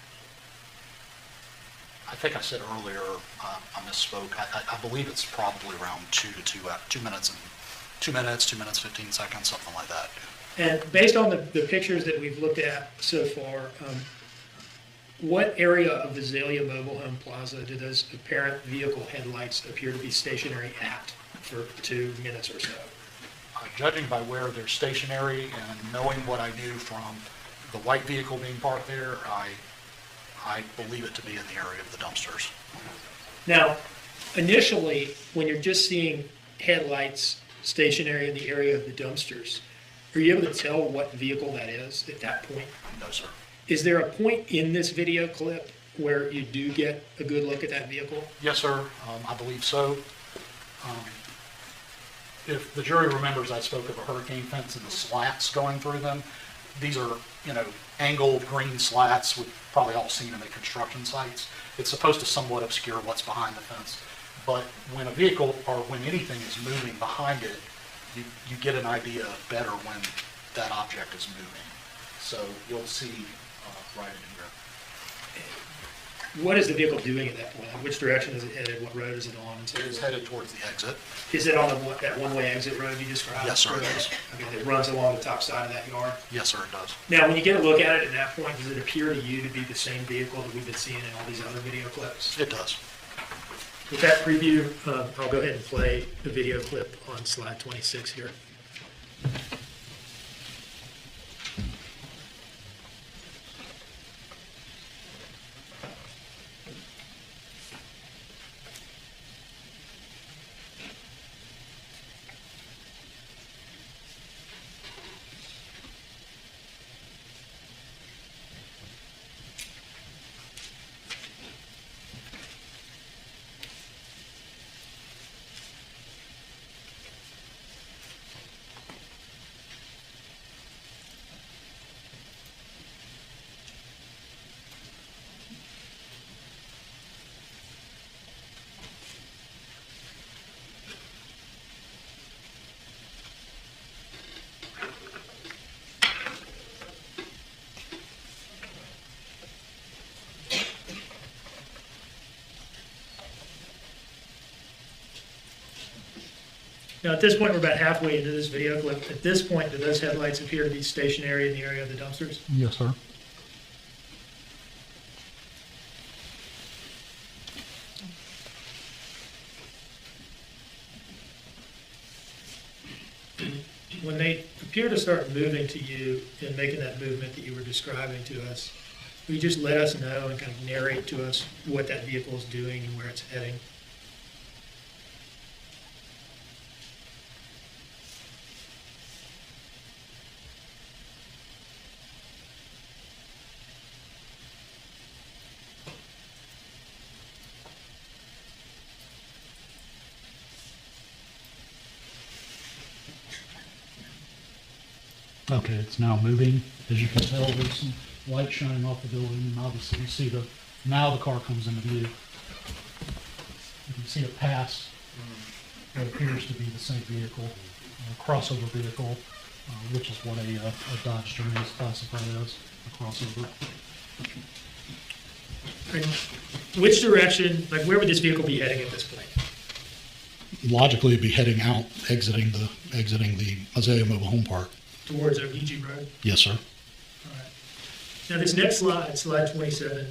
S11: I think I said earlier, I misspoke. I believe it's probably around 2 minutes, 2 minutes, 15 seconds, something like that.
S7: And based on the pictures that we've looked at so far, what area of the Azalea Mobile Home Plaza do those apparent vehicle headlights appear to be stationary at for 2 minutes or so?
S11: Judging by where they're stationary and knowing what I knew from the white vehicle being parked there, I believe it to be in the area of the dumpsters.
S7: Now, initially, when you're just seeing headlights stationary in the area of the dumpsters, are you able to tell what vehicle that is at that point?
S11: No, sir.
S7: Is there a point in this video clip where you do get a good look at that vehicle?
S11: Yes, sir. I believe so. If the jury remembers, I spoke of a hurricane fence and the slats going through them. These are, angled green slats we've probably all seen in the construction sites. It's supposed to somewhat obscure what's behind the fence. But when a vehicle or when anything is moving behind it, you get an idea better when that object is moving. So you'll see right in here.
S7: what is the vehicle doing at that point? Like, which direction is it headed? What road is it on? And so
S11: It is headed towards the exit.
S7: is it on that one-way exit road you described?
S11: Yes, sir, it is.
S7: Okay, that runs along the top side of that yard?
S11: Yes, sir, it does.
S7: Now, when you get a look at it at that point, does it appear to you to be the same vehicle that we've been seeing in all these other video clips?
S11: It does.
S7: With that preview, I'll go ahead and play the video clip on slide 26 here. Now, at this point, we're about halfway into this video clip. At this point, do those headlights appear to be stationary in the area of the dumpsters?
S11: Yes, sir.
S7: When they appear to start moving to you and making that movement that you were describing to us, will you just let us know and kind of narrate to us what that vehicle is doing and where it's heading?
S11: Okay, it's now moving. As you can tell, there's some light shining off the building, and obviously you see now the car comes into view. You can see it pass what appears to be the same vehicle, a crossover vehicle, which is what a Dodge Journey is classified as, a crossover.
S7: And which direction, like where would this vehicle be heading at this point?
S11: Logically, it'd be heading out, exiting the Azalea Mobile Home Park.
S7: Towards Ogeechee Road?
S11: Yes, sir.
S7: All right. Now, this next slide, slide 27,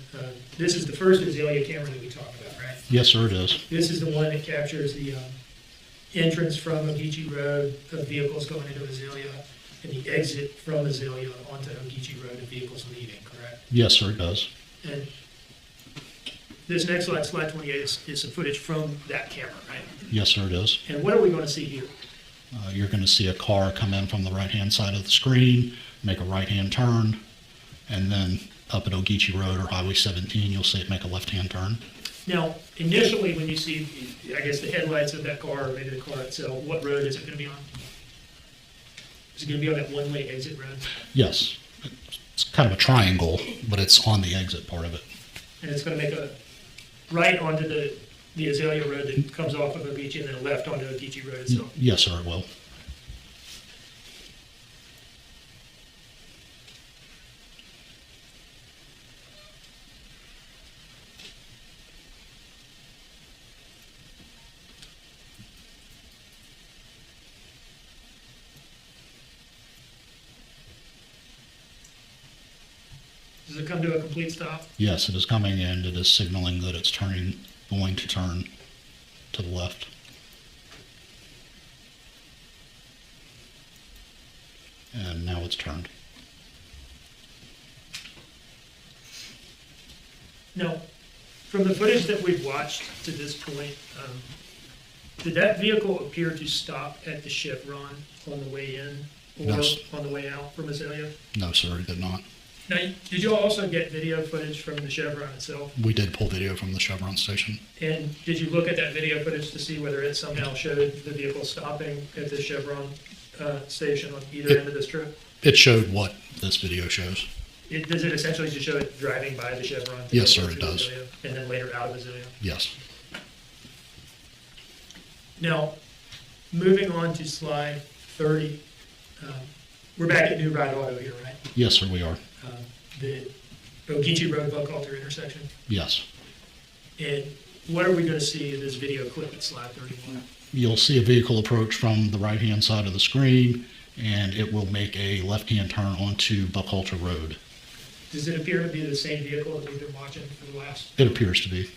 S7: this is the first Azalea camera that we talked about, right?
S11: Yes, sir, it is.
S7: This is the one that captures the entrance from Ogeechee Road of vehicles going into Azalea and the exit from Azalea onto Ogeechee Road of vehicles leaving, correct?
S11: Yes, sir, it does.
S7: And this next slide, slide 28, is some footage from that camera, right?
S11: Yes, sir, it is.
S7: And what are we going to see here?
S11: You're going to see a car come in from the right-hand side of the screen, make a right-hand turn, and then up at Ogeechee Road or Highway 17, you'll see it make a left-hand turn.
S7: Now, initially, when you see, I guess, the headlights of that car, or maybe the car itself, what road is it going to be on? Is it going to be on that one-way exit road?
S11: Yes. It's kind of a triangle, but it's on the exit part of it.
S7: And it's going to make a right onto the Azalea Road that comes off of Ogeechee and then a left onto Ogeechee Road itself?
S11: Yes, sir, it will.
S7: Does it come to a complete stop?
S11: Yes, it is coming in. It is signaling that it's going to turn to the left. And now it's turned.
S7: No. From the footage that we've watched to this point, did that vehicle appear to stop at the Chevron on the way in or
S11: No.
S7: on the way out from Azalea?
S11: No, sir, it did not.
S7: Now, did you also get video footage from the Chevron itself?
S11: We did pull video from the Chevron station.
S7: And did you look at that video footage to see whether it somehow showed the vehicle stopping at the Chevron station on either end of this trip?
S11: It showed what this video shows.
S7: Does it essentially just show it driving by the Chevron?
S11: Yes, sir, it does.
S7: Azalea, and then later out of Azalea?
S11: Yes.
S7: Now, moving on to slide 30, we're back at New Ride Auto here, right?
S11: Yes, sir, we are.
S7: The Ogeechee Road Buckalter intersection.
S11: Yes.
S7: And what are we gonna see in this video clip at slide 31?
S11: You'll see a vehicle approach from the right-hand side of the screen, and it will make a left-hand turn onto Buckalter Road.
S7: Does it appear to be the same vehicle that we've been watching for the last?
S11: It appears to be.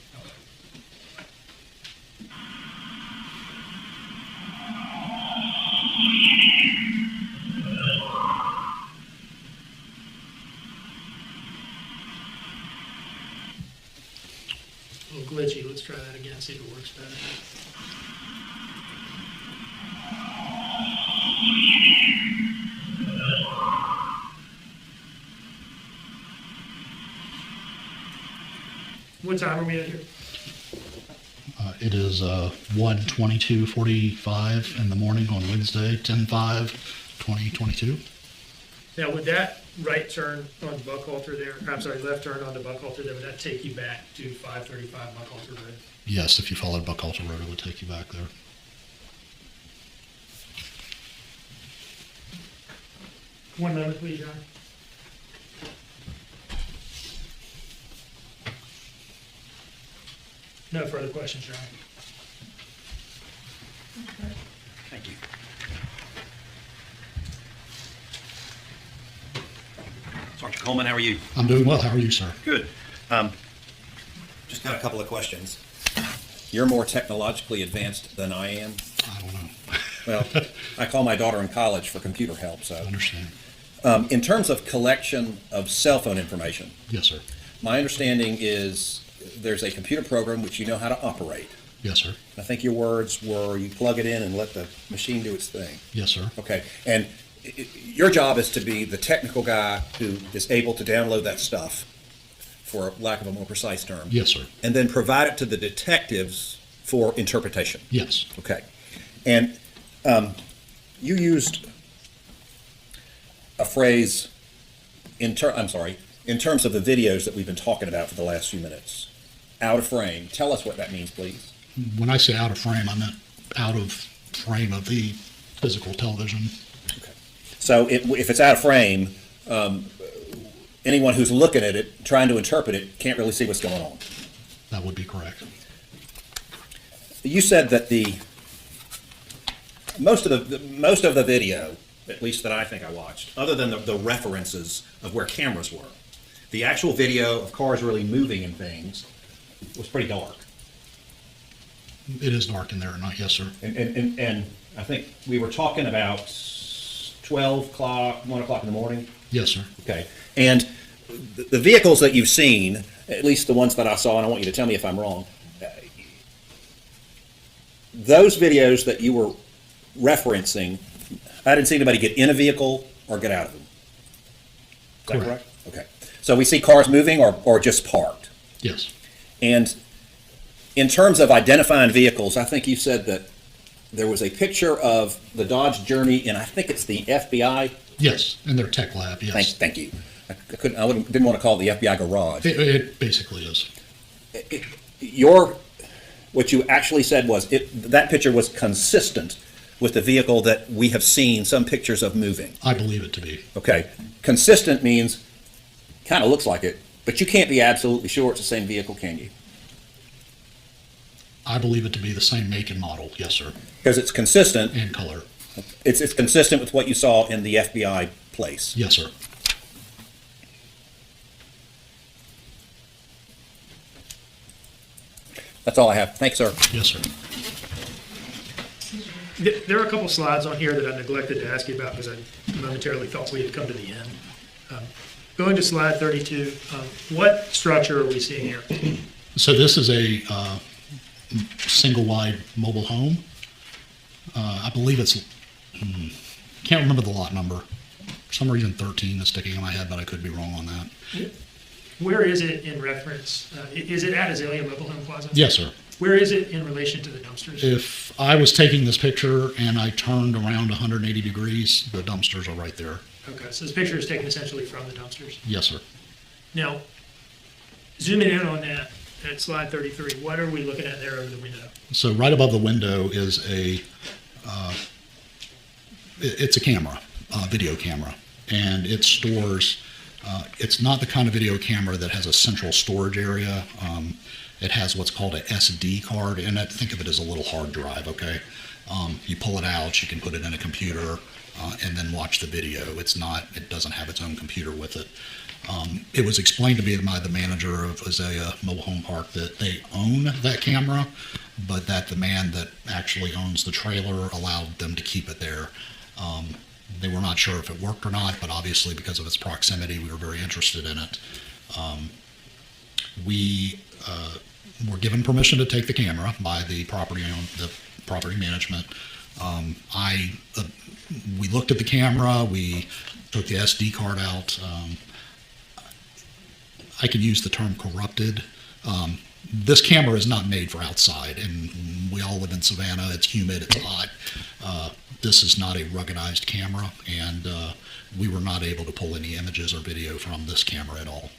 S7: A little glitchy. Let's try that again, see if it works better. What time are we at here?
S11: It is 1:22:45 in the morning on Wednesday, 10/5/2022.
S7: Now, would that right turn on Buckalter there, I'm sorry, left turn onto Buckalter there, would that take you back to 535 Buckalter Road?
S11: Yes, if you followed Buckalter Road, it would take you back there.
S7: One moment, please, John. No further questions, John.
S3: Thank you. Sergeant Coleman, how are you?
S11: I'm doing well. How are you, sir?
S3: Good.
S12: Just got a couple of questions. You're more technologically advanced than I am.
S11: I don't know.
S12: Well, I call my daughter in college for computer help, so.
S11: I understand.
S12: In terms of collection of cell phone information,
S11: Yes, sir.
S12: my understanding is there's a computer program which you know how to operate.
S11: Yes, sir.
S12: I think your words were you plug it in and let the machine do its thing.
S11: Yes, sir.
S12: Okay, and your job is to be the technical guy who is able to download that stuff, for lack of a more precise term.
S11: Yes, sir.
S12: And then provide it to the detectives for interpretation.
S11: Yes.
S12: Okay. And you used a phrase in terms of the videos that we've been talking about for the last few minutes. Out of frame. Tell us what that means, please.
S11: When I say out of frame, I meant out of frame of the physical television.
S12: Okay. So if it's out of frame, anyone who's looking at it, trying to interpret it, can't really see what's going on.
S11: That would be correct.
S12: You said that most of the video, at least that I think I watched, other than the references of where cameras were, the actual video of cars really moving and things was pretty dark.
S11: It is dark in there at night, yes, sir.
S12: And I think we were talking about 12 o'clock, 1 o'clock in the morning.
S11: Yes, sir.
S12: Okay. And the vehicles that you've seen, at least the ones that I saw, and I want you to tell me if I'm wrong, those videos that you were referencing, I didn't see anybody get in a vehicle or get out of them. Is that correct? Okay. So we see cars moving or just parked.
S11: Yes.
S12: And in terms of identifying vehicles, I think you said that there was a picture of the Dodge Journey, and I think it's the FBI.
S11: Yes, in their tech lab, yes.
S12: Thank you. I didn't want to call it the FBI garage.
S11: It basically is.
S12: What you actually said was that picture was consistent with the vehicle that we have seen some pictures of moving.
S11: I believe it to be.
S12: Okay. Consistent means kind of looks like it, but you can't be absolutely sure it's the same vehicle, can you?
S11: I believe it to be the same make and model, yes, sir.
S12: Because it's consistent.
S11: And color.
S12: It's consistent with what you saw in the FBI place.
S11: Yes, sir.
S12: That's all I have. Thanks, sir.
S11: Yes, sir.
S7: There are a couple slides on here that I neglected to ask you about because I momentarily thought we had come to the end. Going to slide 32, what structure are we seeing here?
S11: So this is a single-wide mobile home. I believe it's, can't remember the lot number. For some reason 13 is sticking in my head, but I could be wrong on that.
S7: Where is it in reference? Is it at Azalea Mobile Home Plaza?
S11: Yes, sir.
S7: Where is it in relation to the dumpsters?
S11: If I was taking this picture and I turned around 180 degrees, the dumpsters are right there.
S7: Okay, so this picture is taken essentially from the dumpsters.
S11: Yes, sir.
S7: Now, zooming in on that at slide 33, what are we looking at there over the window?
S11: So right above the window is it's a camera, a video camera, and it stores It's not the kind of video camera that has a central storage area. It has what's called a SD card in it. Think of it as a little hard drive, okay? You pull it out, you can put it in a computer, and then watch the video. It doesn't have its own computer with it. It was explained to me by the manager of Azalea Mobile Home Park that they own that camera, but that the man that actually owns the trailer allowed them to keep it there. They were not sure if it worked or not, but obviously because of its proximity, we were very interested in it. We were given permission to take the camera by the property management. We looked at the camera, we took the SD card out. I could use the term corrupted. This camera is not made for outside, and we all live in Savannah. It's humid, it's hot. This is not a ruggedized camera, and we were not able to pull any images or video from this camera at all.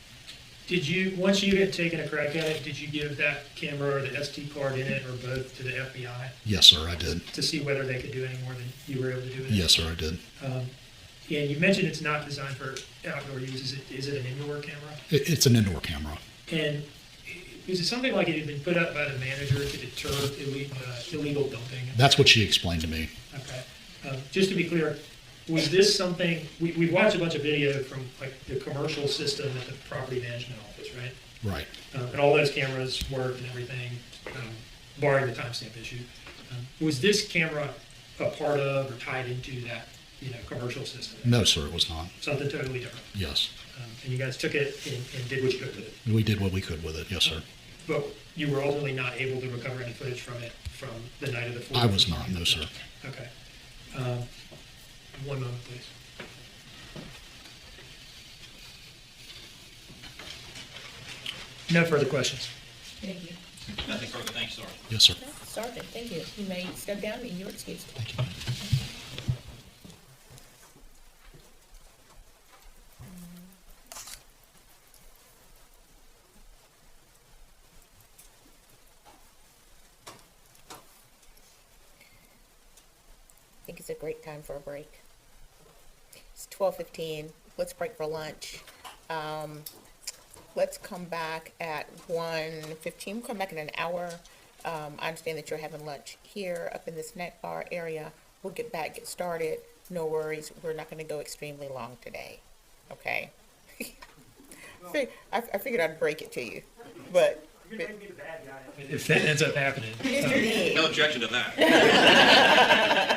S7: Once you had taken a crack at it, did you give that camera or the SD card in it or both to the FBI?
S11: Yes, sir, I did.
S7: To see whether they could do any more than you were able to do with it?
S11: Yes, sir, I did.
S7: And you mentioned it's not designed for outdoor use. Is it an indoor camera?
S11: It's an indoor camera.
S7: And is it something like it had been put up by the manager to deter illegal dumping?
S11: That's what she explained to me.
S7: Okay. Just to be clear, was this something, we watched a bunch of video from like the commercial system at the property management office, right?
S11: Right.
S7: And all those cameras worked and everything, barring the timestamp issue. Was this camera a part of or tied into that, commercial system?
S11: No, sir, it was not.
S7: Something totally different.
S11: Yes.
S7: And you guys took it and did what you could with it.
S11: We did what we could with it, yes, sir.
S7: But you were ultimately not able to recover any footage from it from the night of the 4th?
S11: I was not, no, sir.
S7: Okay. One moment, please. No further questions.
S4: Thank you.
S3: Nothing further, thank you, Sergeant.
S11: Yes, sir.
S4: Sergeant, thank you. You may step down and you're excused.
S11: Thank you.
S4: I think it's a great time for a break. It's 12:15. Let's break for lunch. Let's come back at 1:15. We'll come back in an hour. I understand that you're having lunch here up in the snack bar area. We'll get started. No worries. We're not going to go extremely long today. Okay? I figured I'd break it to you, but
S7: You're going to make me the bad guy if that ends up happening.
S3: No objection to that.